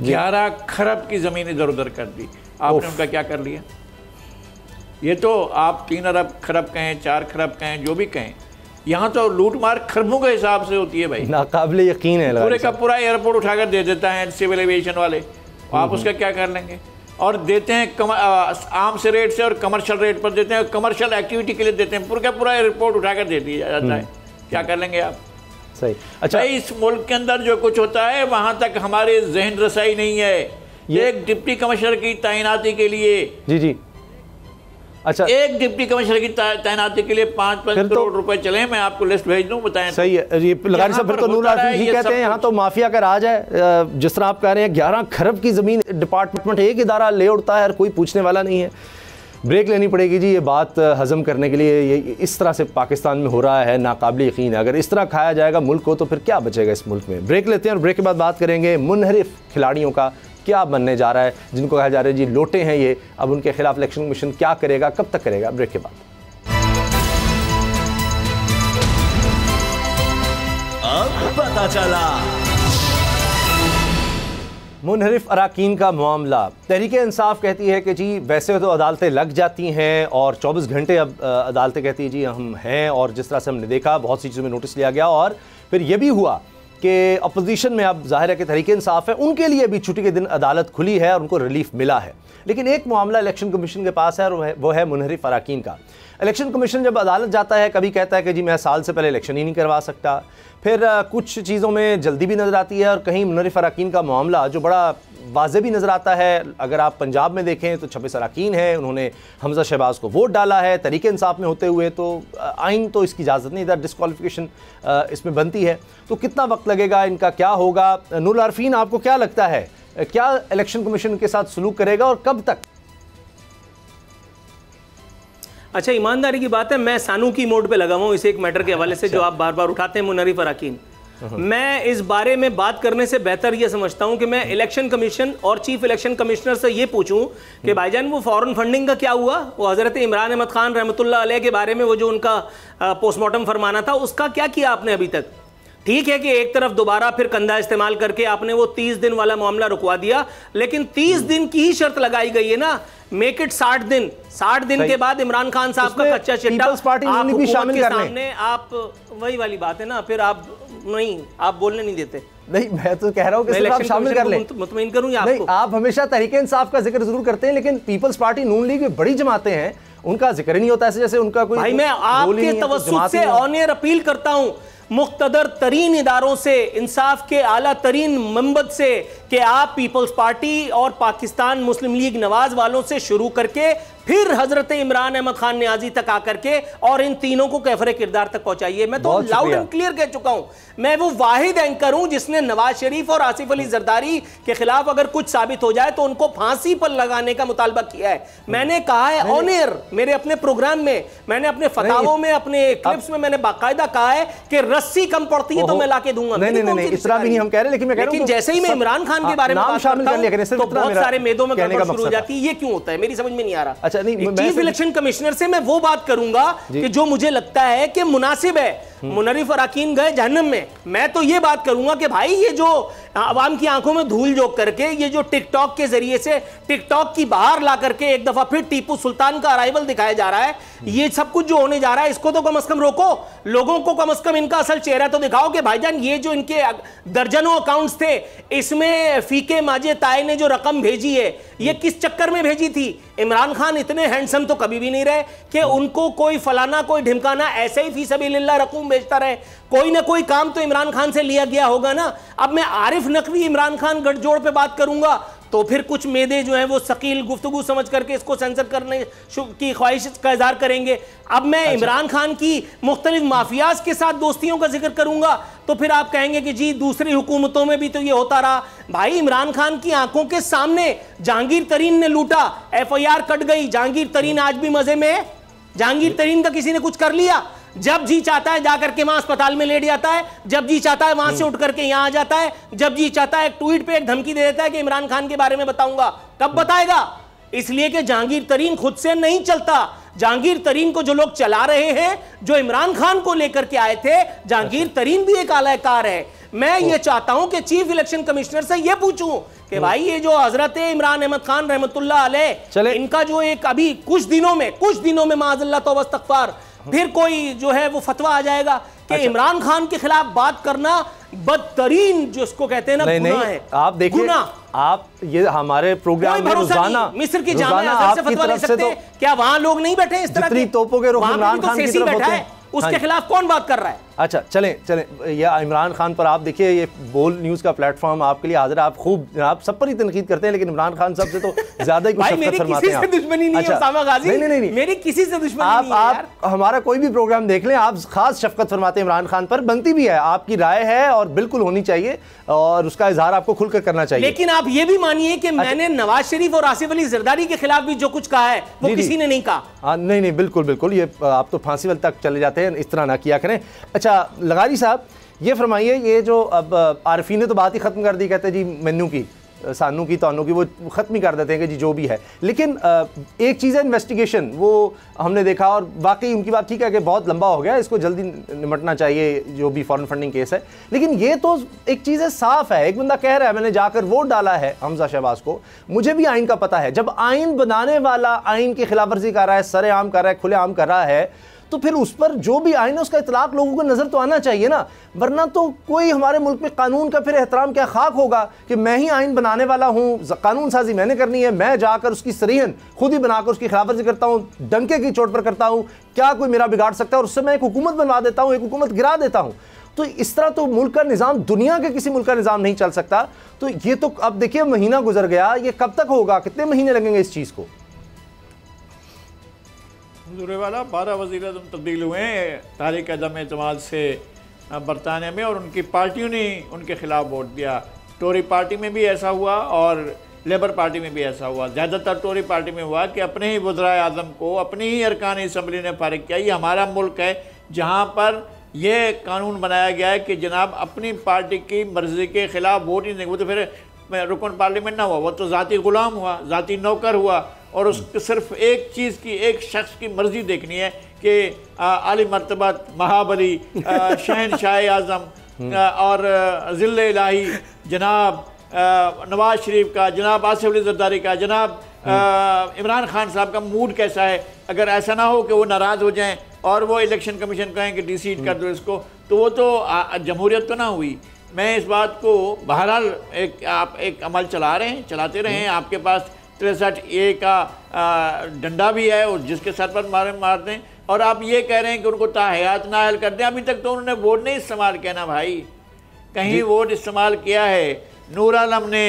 B: 11 खरब की ज़मीन इधर उधर कर दी। आपने उनका क्या कर लिया? ये तो आप 3 अरब खरब कहें, 4 खरब कहें, जो भी कहें, यहाँ तो लूट मार खरबों के हिसाब से होती है भाई।
A: नाकाबिले यकीन है,
B: पूरे का पूरा एयरपोर्ट उठाकर दे देता है सिविल एविएशन वाले। आप उसका क्या कर लेंगे? और देते हैं आम से रेट से और कमर्शियल रेट पर देते हैं, कमर्शियल एक्टिविटी के लिए देते हैं, पूरा का पूरा एयरपोर्ट उठाकर दे दिया जाता है। क्या कर लेंगे आप?
A: सही। अच्छा,
B: इस मुल्क के अंदर जो कुछ होता है वहाँ तक हमारे जहन रसाई नहीं है। एक डिप्टी कमिश्नर की तैनाती के लिए
A: जी अच्छा,
B: एक डिप्टी कमिश्नर की तैनाती के लिए 5-5 करोड़ रुपए चले। मैं आपको लिस्ट भेज दूं, बताएं।
A: सही है। ये लगारी साहब फिर तो नूर आरफी ही कहते हैं यहाँ तो माफिया का राज है। जिस तरह आप कह रहे हैं 11 खरब की ज़मीन डिपार्टमेंट एक इदारा ले उड़ता है और कोई पूछने वाला नहीं है। ब्रेक लेनी पड़ेगी जी, ये बात हजम करने के लिए। ये इस तरह से पाकिस्तान में हो रहा है, नाकाबिल यकीन है। अगर इस तरह खाया जाएगा मुल्क को तो फिर क्या बचेगा इस मुल्क में। ब्रेक लेते हैं और ब्रेक के बाद बात करेंगे मुनहरिफ खिलाड़ियों का क्या बनने जा रहा है, जिनको कहा जा रहा है जी लोटे हैं ये, अब उनके खिलाफ इलेक्शन कमीशन क्या करेगा, कब तक करेगा। ब्रेक के बाद
E: अब पता चला।
A: मुनहरिफ अराकीन का मामला। तहरीक इंसाफ कहती है कि जी वैसे तो अदालतें लग जाती हैं और 24 घंटे अब अदालतें कहती हैं जी हम हैं, और जिस तरह से हमने देखा बहुत सी चीज़ों में नोटिस लिया गया, और फिर यह भी हुआ कि अपोजिशन में अब जाहिर है कि तहरीक इंसाफ है, उनके लिए भी छुट्टी के दिन अदालत खुली है और उनको रिलीफ मिला है। लेकिन एक मामला इलेक्शन कमीशन के पास है और वो है मुनहरिफ अराकीन का। इलेक्शन कमीशन जब अदालत जाता है, कभी कहता है कि जी मैं साल से पहले इलेक्शन ही नहीं करवा सकता, फिर कुछ चीज़ों में जल्दी भी नज़र आती है, और कहीं मुनहरिफ अराकीन का मामला जो बड़ा वाज़े भी नज़र आता है। अगर आप पंजाब में देखें तो 26 अराकीन है, उन्होंने हमजा शहबाज को वोट डाला है तहरीक इंसाफ में होते हुए, तो आइन तो इसकी इजाज़त नहीं, इधर डिस्क्वालिफिकेशन इसमें बनती है। तो कितना वक्त लगेगा, इनका क्या होगा? नूर आरफीन, आपको क्या लगता है क्या इलेक्शन कमीशन के साथ सलूक करेगा और कब तक?
C: अच्छा, ईमानदारी की बात है, मैं सानू की मोड पे लगा हुआ हूँ इस एक मैटर के हवाले से जो आप बार बार उठाते हैं, मुनहरिफ अराकीन। मैं इस बारे में बात करने से बेहतर यह समझता हूं कि मैं इलेक्शन कमीशन और चीफ इलेक्शन कमिश्नर से यह पूछूं कि भाईजान वो फॉरेन फंडिंग का क्या हुआ, वो हजरत इमरान अहमद खान रहमतुल्लाह अलैह के बारे में वो जो उनका पोस्टमार्टम फरमाना था उसका क्या किया आपने अभी तक? ठीक है कि एक तरफ दोबारा फिर कंधा इस्तेमाल करके आपने वो 30 दिन वाला मामला रुकवा दिया, लेकिन 30 दिन की ही शर्त लगाई गई है ना, मेक इट 60 दिन। 60 दिन के बाद इमरान खान साहब का कच्चा चिट्ठा आप भी शामिल कर सामने, आप वही वाली बात है ना, फिर आप नहीं, आप बोलने नहीं देते।
A: नहीं, मैं तो कह रहा हूँ कि आप शामिल कर लें,
C: मुतमईन करूँ आपको।
A: आप हमेशा तहरीक इंसाफ का जिक्र जरूर करते हैं, लेकिन पीपल्स पार्टी नून लीग बड़ी जमातें हैं, उनका जिक्र नहीं होता, ऐसे जैसे उनका कोई।
C: भाई मैं आपके तवज्जुह से ऑनियर अपील करता हूं मुख्तदर तरीन इदारों से, इंसाफ के आला तरीन मंबद से, कि आप पीपल्स पार्टी और पाकिस्तान मुस्लिम लीग नवाज वालों से शुरू करके फिर हजरत इमरान अहमद खान नियाजी तक आकर के और इन तीनों को कैफरे किरदार तक पहुंचाइए। मैं तो लाउड एंड क्लियर कह चुका हूं, मैं वो वाहिद एंकर हूं जिसने नवाज शरीफ और आसिफ अली जरदारी के खिलाफ अगर कुछ साबित हो जाए तो उनको फांसी पर लगाने का मुतालबा किया है। मैंने कहा है ऑन एयर, मेरे अपने प्रोग्राम में, मैंने अपने फतावों में, अपने क्लिप्स में मैंने बाकायदा कहा है कि रस्सी कम पड़ती है तो मैं लाके दूंगा।
A: नहीं, इस तरह भी नहीं हम कह रहे, लेकिन
C: जैसे ही मैं इमरान खान के बारे में बात करता हूं तो बहुत सारे मेदों में गड़बड़ शुरू हो जाती है। ये क्यों होता है मेरी समझ में नहीं आ रहा।
A: अच्छा, नहीं,
C: चीफ इलेक्शन कमिश्नर से मैं वो बात करूंगा कि जो मुझे लगता है कि मुनासिब है। मुनरिफ और अकीन गए जहन्नम में। मैं तो ये बात करूंगा कि भाई ये जो आवाम की आंखों में धूल झोंक करके ये जो टिकटॉक के जरिए से टिकटॉक की बाहर ला करके एक दफा फिर टीपू सुल्तान का अराइवल दिखाया जा रहा है, ये सब कुछ जो होने जा रहा है इसको तो कम से कम रोको। लोगों को कम से कम इनका असल चेहरा तो दिखाओ कि भाईजान ये जो इनके दर्जनों अकाउंट्स थे इसमें फीके माजे ताए ने जो रकम भेजी है ये किस चक्कर में भेजी थी। इमरान खान इतने हैंडसम तो कभी भी नहीं रहे कि उनको कोई फलाना कोई ढिमकाना ऐसे ही फी सबीलिल्लाह रकूम बेचता रहे। कोई ना कोई काम तो इमरान खान से लिया गया होगा ना। अब मैं आरिफ नकवी इमरान खान गठजोड़ पे बात करूंगा तो फिर कुछ मेदे जो है वो शकील गुफ्तगू समझ करके इसको सेंसर करने की ख्वाहिश का इजहार करेंगे। अब मैं इमरान खान की मुख्तलिफ माफियाज के साथ दोस्तियों का जिक्र करूंगा तो फिर आप कहेंगे कि जी दूसरी हुकूमतों में भी तो ये होता रहा। भाई इमरान खान की आंखों के सामने जहांगीर तरीन ने लूटा, FIR कट गई, जहांगीर तरीन आज भी मजे में है। जहांगीर तरीन का किसी ने कुछ कर लिया? जब जी चाहता है जाकर के वहां अस्पताल में लेट जाता है, जब जी चाहता है वहां से उठ करके यहां आ जाता है, जब जी चाहता है एक ट्वीट पे एक धमकी दे देता है कि इमरान खान के बारे में बताऊंगा। कब बताएगा? इसलिए कि जहांगीर तरीन खुद से नहीं चलता। जहांगीर तरीन को जो लोग चला रहे हैं, जो इमरान खान को लेकर के आए थे, जहांगीर तरीन भी एक आलाकार है। मैं ये चाहता हूं कि चीफ इलेक्शन कमिश्नर से ये पूछूं कि भाई ये जो हजरत इमरान अहमद खान रहमतुल्लाह अलैह इनका जो एक अभी कुछ दिनों में माअज़ल्लाह तौबा इस्तग़फ़ार फिर कोई जो है वो फतवा आ जाएगा कि इमरान खान के खिलाफ बात करना बदतरीन जिसको कहते हैं ना गुनाह है।
A: आप देखिए, आप ये हमारे प्रोग्राम में रोजाना
C: मिस्र की जामिया अज़हर से फतवा ले सकते हैं, क्या वहां लोग नहीं बैठे इस तरह के?
A: तोपों के रुख इमरान खान की तरफ होते हैं,
C: उसके खिलाफ कौन बात कर रहा है?
A: अच्छा चलें या इमरान खान पर आप देखिए, ये बोल न्यूज़ का प्लेटफॉर्म आपके लिए हाजिर है। आप खूब आप सब पर ही तनकीद करते हैं, लेकिन इमरान खान साहब से तो ज्यादा ही कुछ शफ़क़त फरमाते हैं।
C: मेरी दुश्मनी नहीं है उसामा गाजी, नहीं मेरी किसी से दुश्मनी नहीं है।
A: आप हमारा कोई भी प्रोग्राम देख लें, आप खास शफ़क़त फरमाते हैं इमरान खान पर, बनती भी है, आपकी राय है और बिल्कुल होनी चाहिए और उसका इजहार आपको खुलकर करना चाहिए।
C: लेकिन आप ये भी मानिए कि मैंने नवाज शरीफ और आसिफ अली जरदारी के खिलाफ भी जो कुछ कहा है वो किसी ने नहीं कहा।
A: नहीं बिल्कुल ये आप तो फांसी वाले तक चले जाते हैं, इस तरह ना किया करें। अच्छा लगारी साहब ये फरमाइए, ये जो अब आरफी ने तो बात ही ख़त्म कर दी, कहते हैं जी मैनू की सानू की तानू की, वो ख़त्म ही कर देते हैं कि जी जो भी है। लेकिन एक चीज़ है इन्वेस्टिगेशन, वो हमने देखा और वाकई उनकी बात ठीक है कि बहुत लंबा हो गया, इसको जल्दी निमटना चाहिए जो भी फॉरेन फंडिंग केस है। लेकिन ये तो एक चीज़ है, साफ़ है, एक बंदा कह रहा है मैंने जाकर वोट डाला है हमजा शहबाज को, मुझे भी आइन का पता है। जब आइन बनाने वाला आइन की खिलाफ वर्जी कर रहा है, सरेआम कर रहा है, खुलेआम कर रहा है, तो फिर उस पर जो भी आइन है उसका इतलाक लोगों को नज़र तो आना चाहिए ना, वरना तो कोई हमारे मुल्क में कानून का फिर एहतराम क्या खाक होगा कि मैं ही आइन बनाने वाला हूँ, कानून साजी मैंने करनी है, मैं जाकर उसकी सरीहन खुद ही बनाकर उसकी खिलाफवर्जी करता हूँ, डंके की चोट पर करता हूँ, क्या कोई मेरा बिगाड़ सकता है? और उससे मैं एक हुकूमत बनवा देता हूँ, एक हुकूमत गिरा देता हूँ। तो इस तरह तो मुल्क का निज़ाम, दुनिया के किसी मुल्क का निज़ाम नहीं चल सकता। तो ये तो अब देखिए महीना गुजर गया, ये कब तक होगा, कितने महीने लगेंगे इस चीज़ को?
B: हुजूर वाला 12 वज़ीर-ए-आज़म तब्दील हुए हैं तारीख अदम एतमाद से बरतानिया में, और उनकी पार्टियों ने उनके खिलाफ वोट दिया। टोरी पार्टी में भी ऐसा हुआ और लेबर पार्टी में भी ऐसा हुआ। ज़्यादातर टोरी पार्टी में हुआ कि अपने ही वज़राए आज़म को अपनी ही अरकान असम्बली ने फारिग किया। ये हमारा मुल्क है जहाँ पर यह कानून बनाया गया है कि जनाब अपनी पार्टी की मर्ज़ी के ख़िलाफ़ वोट ही नहीं। वो तो फिर रुकन पार्लियामेंट ना हुआ, वो तो ज़ाती ग़ुलाम हुआ, ज़ाती नौकर हुआ, और उसको सिर्फ एक चीज़ की, एक शख्स की मर्ज़ी देखनी है कि आली मर्तबत महाबली शहनशाह आज़म और ज़िल्ले इलाही जनाब नवाज शरीफ का, जनाब आसिफ अली ज़रदारी का, जनाब इमरान खान साहब का मूड कैसा है। अगर ऐसा ना हो कि वो नाराज़ हो जाएं और वो इलेक्शन कमीशन कहें कि डिसीड कर दो इसको, तो वो तो जमहूरियत तो ना हुई। मैं इस बात को बहरहाल आप एक अमल चलाते रहें, आपके पास 63A का डंडा भी है और जिसके सर पर मार दें, और आप ये कह रहे हैं कि उनको ताहयात नाअहल कर दें। अभी तक तो उन्होंने वोट नहीं इस्तेमाल किया ना भाई, कहीं वोट इस्तेमाल किया है? नूर आलम ने,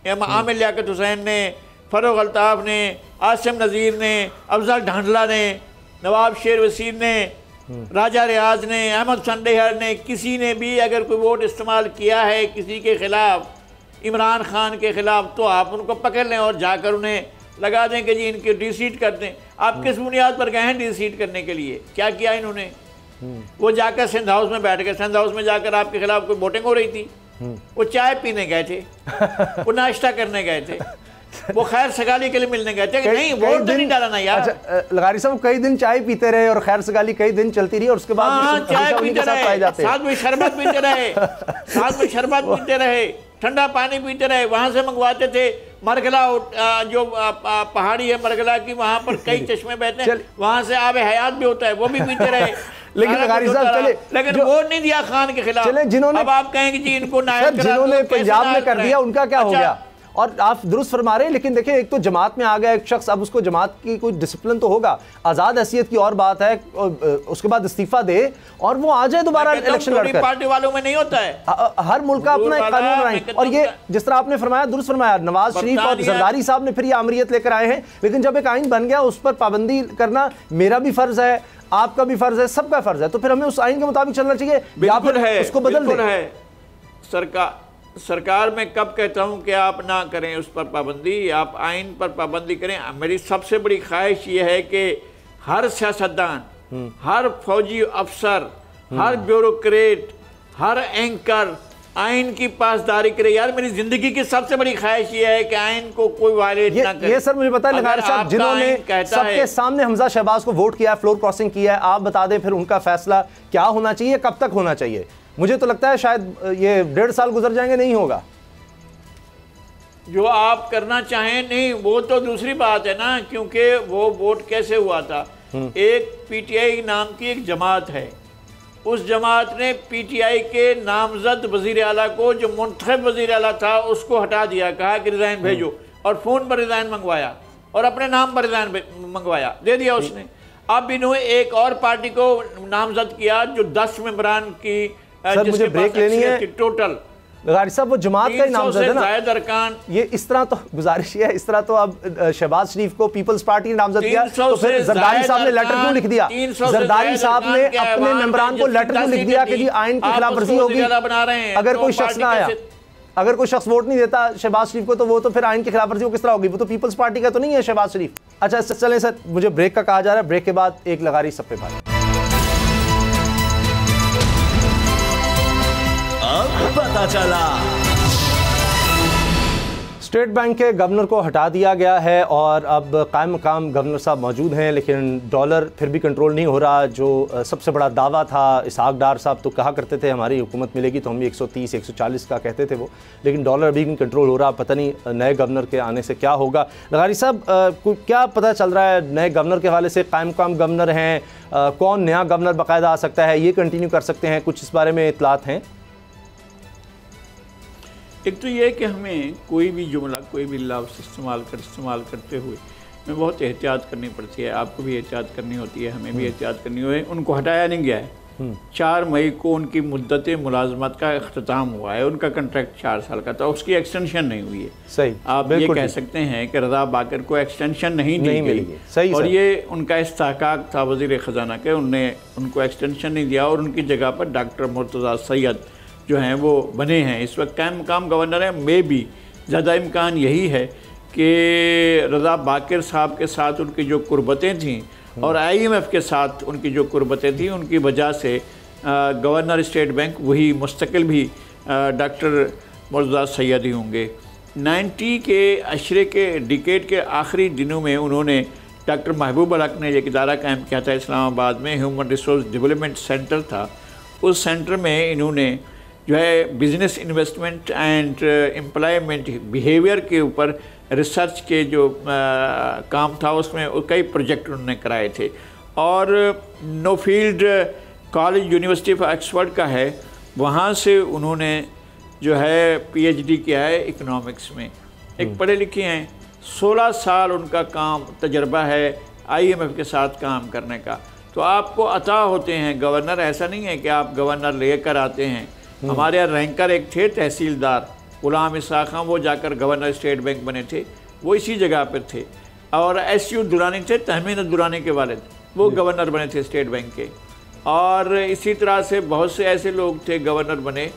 B: आमिर लियाकत हुसैन ने, फ़रूक अल्ताफ़ ने, आसिम नज़ीर ने, अफजल ढांडला ने, नवाब शेर वसीर ने, राजा रियाज ने, अहमद संडेहर ने, किसी ने भी अगर कोई वोट इस्तेमाल किया है किसी के ख़िलाफ़, इमरान खान के ख़िलाफ़, तो आप उनको पकड़ लें और जाकर उन्हें लगा दें कि जी इनकी डिसीट कर दें। आप किस बुनियाद पर गए हैं डिसीट करने के लिए? क्या किया इन्होंने? वो जाकर सिंध हाउस में बैठ गए, सिंध हाउस में जाकर आपके खिलाफ कोई वोटिंग हो रही थी, वो चाय पीने गए थे, वो नाश्ता करने गए थे, वो खैर सगाली के लिए मिलने गए थे कि नहीं, वोट तो नहीं डाला ना यार।
A: अच्छा, लगारी साहब कई दिन चाय पीते रहे और खैर सगाली कई दिन चलती रही और उसके बाद
B: चाय पीते रहे, साथ में शरबत पीते रहे, साथ में शरबत पीते रहे, ठंडा पानी पीते रहे, वहां से मंगवाते थे। मरगला जो पहाड़ी है मरगला की, वहां पर कई चश्मे बहते हैं, वहां से आब हयात भी होता है, वो भी पीते रहे।
A: लेकिन लगारी साहब चले,
B: लेकिन वोट नहीं दिया खान के खिलाफ।
A: चले जिन्होंने,
B: अब आप कहेंगे जी इनको नायब करा,
A: जिन्होंने पंजाब में कर दिया उनका क्या हो गया? और आप दुरुस्त फरमा रहे हैं, लेकिन देखिए एक तो जमात में आ गया एक शख्स, अब उसको जमात की कोई डिसिप्लिन तो होगा, आज़ाद हैसियत की और बात है, उसके बाद इस्तीफा दे और वो आ जाए दोबारा इलेक्शन लड़कर।
B: पार्टी वालों में नहीं होता है,
A: हर मुल्क का अपना एक कानून बनाए। और ये जिस तरह आपने फरमाया, दुरुस्त फरमाया, नवाज शरीफ और जरदारी साहब ने फिर ये आमरीत लेकर आए हैं, लेकिन जब एक आइन बन गया उस पर पाबंदी करना मेरा भी फर्ज है, आपका भी फर्ज है, सबका फर्ज है, तो फिर हमें उस आइन के मुताबिक चलना चाहिए या फिर उसको बदल दें।
B: सरकार में कब कहता हूं कि आप ना करें उस पर पाबंदी, आप आइन पर पाबंदी करें। मेरी सबसे बड़ी ख्वाहिश ये है कि हर सियासतदान, हर फौजी अफसर, हर ब्यूरोक्रेट, हर एंकर आइन की पासदारी करे। यार मेरी जिंदगी की सबसे बड़ी ख्वाहिश ये है कि आइन को कोई वायलेट ना करे।
A: ये सर मुझे पता है लगारी साहब, जिन्होंने सबके सामने हमजा शहबाज को वोट किया, फ्लोर क्रॉसिंग किया है, आप बता दें फिर उनका फैसला क्या होना चाहिए, कब तक होना चाहिए? मुझे तो लगता है शायद ये 1.5 साल गुजर जाएंगे, नहीं होगा।
B: जो आप करना चाहें नहीं, वो तो दूसरी बात है ना, क्योंकि वो वोट कैसे हुआ था। एक पीटीआई नाम की एक जमात है, उस जमात ने पीटीआई के नामजद वजीर आला को, जो मुंतखब वजीर आला था, उसको हटा दिया, कहा कि रिजाइन भेजो, और फोन पर रिजाइन मंगवाया और अपने नाम पर रिजाइन मंगवाया, दे दिया उसने। अब इन्होंने एक और पार्टी को नामजद किया जो 10 मेंबरान की,
A: सर मुझे ब्रेक लेनी है
B: टोटल।
A: लगारी साहब वो जमात का ही नामजद है ना,
B: अरकान।
A: ये इस तरह तो गुजारिश है, इस तरह तो अब शहबाज शरीफ को पीपल्स पार्टी ने नामजद किया, तो फिर जरदारी साहब ने लेटर क्यों लिख दिया? जरदारी साहब ने अपने मेंबरान को लेटर क्यों लिख दिया कि जी आइन की खिलाफ वर्जी होगी? अगर कोई शख्स ना आया, अगर कोई शख्स वोट नहीं देता शहबाज शरीफ को, तो वो तो फिर आइन की खिलाफ वर्जी किस तरह होगी? वो तो पीपल्स पार्टी का तो नहीं है शहबाज शरीफ। अच्छा चलें सर, मुझे ब्रेक का कहा जा रहा है, ब्रेक के बाद एक लगारी सब पे बात।
E: अब पता चला।
A: स्टेट बैंक के गवर्नर को हटा दिया गया है और अब कायम मकाम गवर्नर साहब मौजूद हैं, लेकिन डॉलर फिर भी कंट्रोल नहीं हो रहा। जो सबसे बड़ा दावा था, इसहाक डार साहब तो कहा करते थे हमारी हुकूमत मिलेगी तो हम भी 130 140 का कहते थे वो, लेकिन डॉलर अभी नहीं कंट्रोल हो रहा। पता नहीं नए गवर्नर के आने से क्या होगा। लगारी साहब क्या पता चल रहा है नए गवर्नर के हवाले से? कायम मकाम गवर्नर हैं, कौन नया गवर्नर बाकायदा आ सकता है, ये कंटिन्यू कर सकते हैं, कुछ इस बारे में इतलात हैं?
B: एक तो यह है कि हमें कोई भी जुमला, कोई भी लफ्ज़ इस्तेमाल करते हुए हमें बहुत एहतियात करनी पड़ती है। आपको भी एहतियात करनी होती है, हमें भी एहतियात करनी होती है। उनको हटाया नहीं गया है। 4 मई को उनकी मुद्दत मुलाजमत का अख्ताम हुआ है, उनका कंट्रैक्ट 4 साल का था, उसकी एक्सटेंशन नहीं हुई है।
A: सही,
B: आप ये कह सकते हैं कि रज़ा बाकर को एक्सटेंशन नहीं दी गई, और ये उनका इस्तेहकाक था वज़ीर ख़जाना के, उनने उनको एक्सटेंशन नहीं दिया और उनकी जगह पर डॉक्टर मुर्तज़ा सैयद जो हैं वो बने हैं। इस वक्त कायम मकाम गवर्नर है। में भी ज़्यादा इम्कान यही है कि रज़ा बाकर साहब के साथ उनकी जो कुर्बतें थीं और IMF के साथ उनकी जो कुर्बतें थीं, उनकी वजह से गवर्नर स्टेट बैंक वही मुस्तकिल भी डॉक्टर मुर्तज़ा सैयद ही होंगे। 90 के अशरे के डिकेड के आखिरी दिनों में उन्होंने, डॉक्टर महबूब हक ने एक इदारा कायम किया था इस्लामाबाद में, ह्यूमन रिसोर्स डेवलपमेंट सेंटर था। उस सेंटर में इन्होंने जो है business investment and employment behaviour के ऊपर रिसर्च के जो काम था, उसमें कई प्रोजेक्ट उन्होंने कराए थे। और नोफील्ड कॉलेज यूनिवर्सिटी ऑफ ऑक्सफोर्ड का है, वहाँ से उन्होंने जो है PhD किया है इकोनॉमिक्स में। एक पढ़े लिखे हैं, 16 साल उनका काम तजर्बा है IMF के साथ काम करने का। तो आपको अता होते हैं गवर्नर, ऐसा नहीं है कि आप गवर्नर लेकर आते हैं। हमारे यहाँ रैंकर एक थे तहसीलदार गुलाम इसाक खां, वो जाकर गवर्नर स्टेट बैंक बने थे, वो इसी जगह पर थे। और SU दुरानी थे, तहमीन दुरानी के वालिद, वो गवर्नर बने थे स्टेट बैंक के। और इसी तरह से बहुत से ऐसे लोग थे गवर्नर बने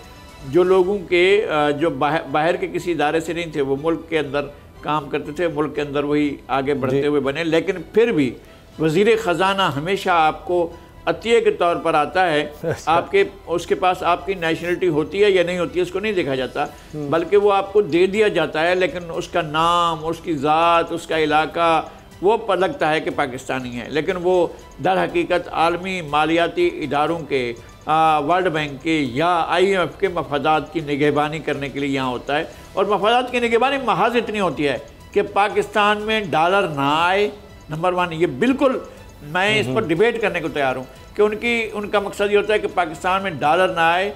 B: जो लोगों के जो बाहर के किसी इदारे से नहीं थे, वो मुल्क के अंदर काम करते थे, मुल्क के अंदर वही आगे बढ़ते हुए बने। लेकिन फिर भी वज़ीर ख़जाना हमेशा आपको अतिये के तौर पर आता है, आपके उसके पास आपकी नेशनलिटी होती है या नहीं होती है उसको नहीं देखा जाता, बल्कि वो आपको दे दिया जाता है, लेकिन उसका नाम, उसकी ज़ात, उसका इलाका वो पर लगता है कि पाकिस्तानी है, लेकिन वो दर हकीकत आलमी मालियाती इदारों के, वर्ल्ड बैंक के या IMF के मफादात की निगहबानी करने के लिए यहाँ होता है। और मफादात की निगहबानी महज इतनी होती है कि पाकिस्तान में डॉलर ना आए, नंबर 1। ये बिल्कुल मैं इस पर डिबेट करने को तैयार हूँ कि उनका मकसद ये होता है कि पाकिस्तान में डॉलर ना आए,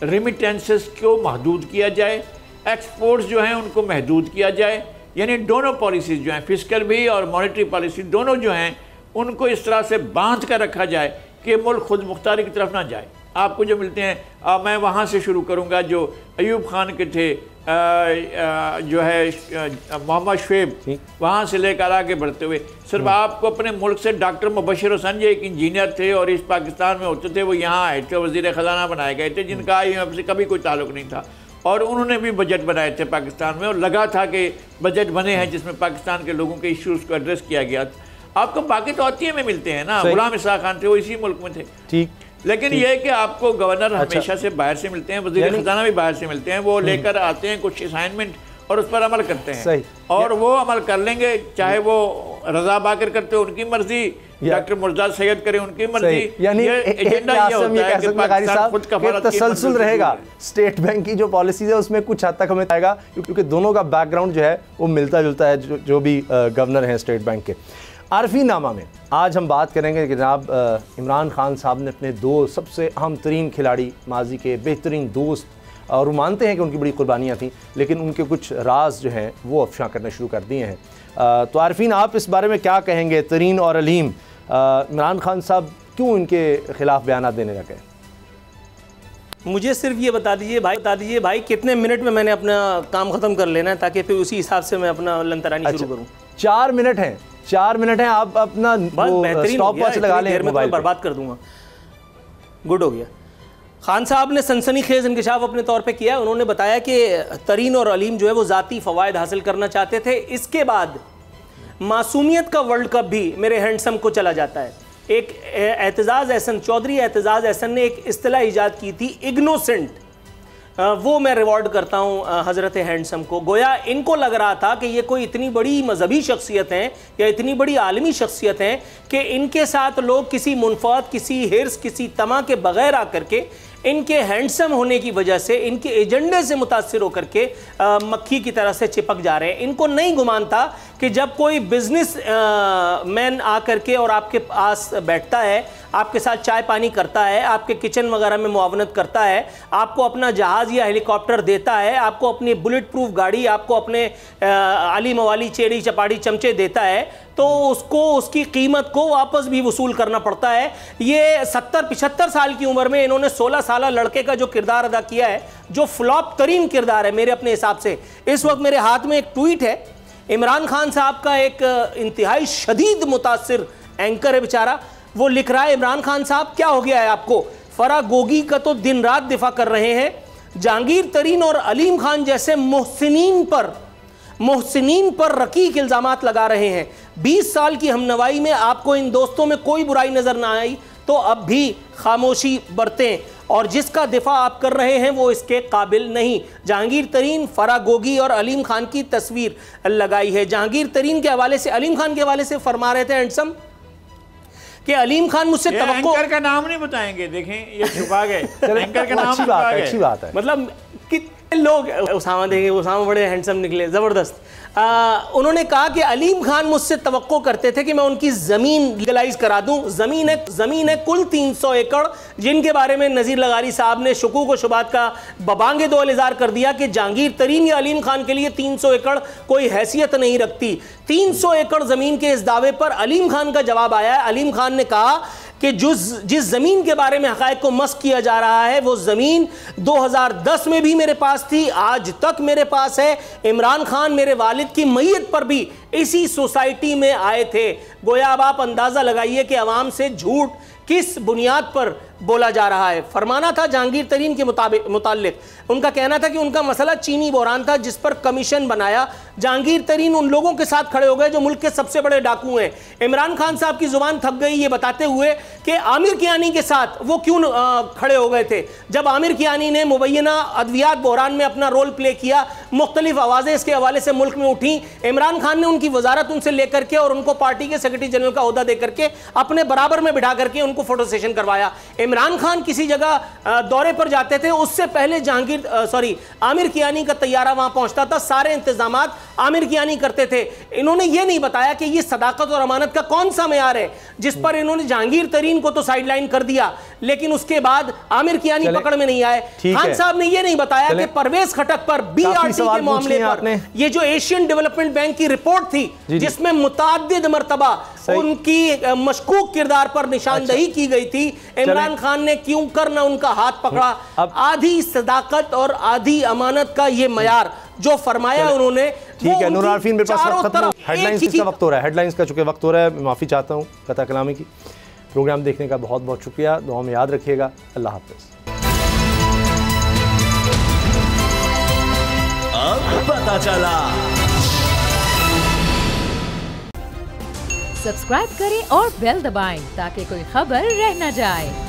B: रिमिटेंसेस को महदूद किया जाए, एक्सपोर्ट्स जो हैं उनको महदूद किया जाए, यानी दोनों पॉलिसीज़ जो हैं, फिस्कल भी और मॉनेटरी पॉलिसी दोनों जो हैं उनको इस तरह से बांध कर रखा जाए कि मुल्क खुद मुख्तारी की तरफ ना जाए। आपको जो मिलते हैं, मैं वहाँ से शुरू करूँगा जो अयूब खान के थे, जो है मोहम्मद शुएब, वहाँ से लेकर आगे बढ़ते हुए सिर्फ आपको अपने मुल्क से डॉक्टर मुबशिर हुसैन जो एक इंजीनियर थे और इस पाकिस्तान में होते थे, वो यहाँ आए थे, वज़ीर ख़जाना बनाए गए थे, जिनका IMF से कभी कोई ताल्लुक़ नहीं था, और उन्होंने भी बजट बनाए थे पाकिस्तान में, और लगा था कि बजट बने हैं जिसमें पाकिस्तान के लोगों के इश्यूज़ को एड्रेस किया गया। आपको बाकी तो अतिये में मिलते हैं ना, गुलाम इसाक़ खान थे, वो इसी मुल्क में थे, ठीक, लेकिन यह है कि आपको गवर्नर हमेशा से बाहर से मिलते हैं, वज़ीर ख़जाना भी बाहर से मिलते हैं, वो लेकर आते हैं कुछ असाइनमेंट और उस पर अमल करते हैं, और वो अमल कर लेंगे, चाहे वो रज़ा बाकर करते हो उनकी मर्जी, डॉक्टर मुर्तज़ा सैयद करें उनकी मर्जी,
A: यानी एजेंडा ये होता है कि तसलसल रहेगा। स्टेट बैंक की जो पॉलिसीज है उसमें कुछ हद तक हमें आएगा, क्योंकि दोनों का बैकग्राउंड जो है वो मिलता जुलता है, जो भी गवर्नर हैं स्टेट बैंक के। आरफीनामा में आज हम बात करेंगे कि जनाब इमरान खान साहब ने अपने दो सबसे अहम तरीन खिलाड़ी, माजी के बेहतरीन दोस्त, और वो मानते हैं कि उनकी बड़ी कुर्बानियाँ थी, लेकिन उनके कुछ राज जो हैं वो अफशा करने शुरू कर दिए हैं। तो आरफीन, आप इस बारे में क्या कहेंगे? तरीन और अलीम, इमरान खान साहब क्यों इनके खिलाफ बयान देने लगे?
C: मुझे सिर्फ ये बता दीजिए भाई कितने मिनट में मैंने अपना काम ख़त्म कर लेना है, ताकि फिर उसी हिसाब से मैं अपना लंतरानी शुरू करूँ।
A: 4 मिनट हैं, 4 मिनट हैं, आप अपना स्टॉप वॉच लगा लें,
C: मोबाइल बर्बाद कर दूंगा। गुड हो गया। खान साहब ने सनसनीखेज इंकशाफ अपने तौर पे किया। उन्होंने बताया कि तरीन और अलीम जो है वो ज़ाती फ़वायद हासिल करना चाहते थे। इसके बाद मासूमियत का वर्ल्ड कप भी मेरे हैंडसम को चला जाता है। एक एतजाज़ एहसन, चौधरी एतजाज़ एहसन ने एक इस्तिलाह ईजाद की थी, इग्नोसेंट, वो मैं रिवॉर्ड करता हूँ हज़रत हैंडसम को। गोया इनको लग रहा था कि ये कोई इतनी बड़ी मजहबी शख्सियत हैं या इतनी बड़ी आलमी शख्सियत हैं कि इनके साथ लोग किसी मुनफ़ात, किसी हिर्स, किसी तमा के बग़ैर आकर के इनके हैंडसम होने की वजह से, इनके एजेंडे से मुतासिर होकर के मक्खी की तरह से चिपक जा रहे हैं। इनको नहीं गुमान था कि जब कोई बिजनेस मैन आकर के और आपके पास बैठता है, आपके साथ चाय पानी करता है, आपके किचन वगैरह में मुआवनत करता है, आपको अपना जहाज़ या हेलीकॉप्टर देता है, आपको अपनी बुलेट प्रूफ गाड़ी, आपको अपने आली मवाली चेड़ी चपाड़ी चमचे देता है, तो उसको उसकी कीमत को वापस भी वसूल करना पड़ता है। ये 70-75 साल की उम्र में इन्होंने 16 साल लड़के का जो किरदार अदा किया है, जो फ्लॉप तरीन किरदार है मेरे अपने हिसाब से। इस वक्त मेरे हाथ में एक ट्वीट है इमरान खान साहब का, एक इंतहाई शदीद मुतासिर एंकर है बेचारा, वो लिख रहा है, इमरान खान साहब क्या हो गया है आपको? फरा गोगी का तो दिन रात दिफा कर रहे हैं, जहांगीर तरीन और अलीम खान जैसे मोहसिनीन पर रकीक इल्ज़ामात लगा रहे हैं। 20 साल की हमनवाई में आपको इन दोस्तों में कोई बुराई नजर ना आई तो अब भी खामोशी बरतें, और जिसका दिफा आप कर रहे हैं वो इसके काबिल नहीं। जहांगीर तरीन, फरा गोगी और अलीम खान की तस्वीर लगाई है। जहांगीर तरीन के हवाले से, अलीम खान के हवाले से फरमा रहे थे हैंडसम कि अलीम खान मुझसे तवक्को,
B: एंकर का नाम नहीं बताएंगे, देखें ये छुपा गए, एंकर का नाम छुपा गए।
A: अच्छी बात है,
C: मतलब कितने लोग उसामा देंगे, उसामा बड़े हैंडसम निकले, ज़बरदस्त। उन्होंने कहा कि अलीम खान मुझसे तवक्को करते थे कि मैं उनकी ज़मीन लीगलाइज करा दूं। ज़मीन है कुल 300 एकड़, जिनके बारे में नज़ीर लगारी साहब ने शुकूक व शुबात का बबांगे दो इज़हार कर दिया कि जहांगीर तरीन या अलीम खान के लिए 300 एकड़ कोई हैसियत नहीं रखती। 300 एकड़ ज़मीन के इस दावे पर अलीम खान का जवाब आया है। अलीम खान ने कहा कि जिस ज़मीन के बारे में हक़ाइक़ को मस्क किया जा रहा है वो ज़मीन 2010 में भी मेरे पास थी, आज तक मेरे पास है। इमरान खान मेरे वालिद की मैयत पर भी इसी सोसाइटी में आए थे। गोया अब आप अंदाज़ा लगाइए कि अवाम से झूठ किस बुनियाद पर बोला जा रहा है। फरमाना था जहांगीर तरीन के मुतालिक, उनका कहना था कि उनका मसला चीनी बोरान था जिस पर कमीशन बनाया। जहांगीर तरीन उन लोगों के साथ खड़े हो गए जो मुल्क के सबसे बड़े डाकू हैं। इमरान खान साहब की जुबान थक गई ये बताते हुए कि आमिर कियानी के साथ वो क्यों खड़े हो गए थे। जब आमिर कियानी ने मुबैना अद्वियात बहरान में अपना रोल प्ले किया, मुख्तलिफ आवाज़ें इसके हवाले से मुल्क में उठी। इमरान खान ने उनकी वजारत उनसे लेकर के और उनको पार्टी के सेक्रेटरी जनरल का ओहदा देकर के अपने बराबर में बिठा करके उनको फोटो सेशन करवाया। इमरान खान किसी जगह दौरे पर जाते थे, उससे पहले आमिर कियानी का तैयारा वहां पहुंचता था, सारे इंतजामात आमिर कियानी करते थे। इन्होंने ये नहीं बताया कि ये सदाकत और अमानत का कौन सा मेयार है जिस पर इन्होंने जहांगीर तरीन को तो साइडलाइन कर दिया, लेकिन उसके बाद आमिर कियानी पकड़ में नहीं आए। खान साहब ने यह नहीं बताया कि परवेज खटक पर बीआरटी के मामले पर ये जो एशियन डेवलपमेंट बैंक की रिपोर्ट थी जिसमें मुताद्दिद मरतबा उनकी मशकूक किरदार पर निशानदही की गई थी, इमरान खान ने क्यों कर ना उनका हाथ पकड़ा। आधी सदाकत और आधी अमानत का ये मयार जो फरमाया उन्होंने।
A: ठीक है नूर आरफीन, मेरे पास वक्त खत्म, हेडलाइंस का वक्त हो रहा है, हेडलाइंस का चूंकि वक्त हो रहा है, माफ़ी चाहता हूँ कथा कलामी की। प्रोग्राम देखने का बहुत बहुत शुक्रिया, दुआ में याद रखिएगा। अल्लाह हाफ़िज़।
E: अब पता चला।
D: सब्सक्राइब करें और बेल दबाएं ताकि कोई खबर रह न जाए।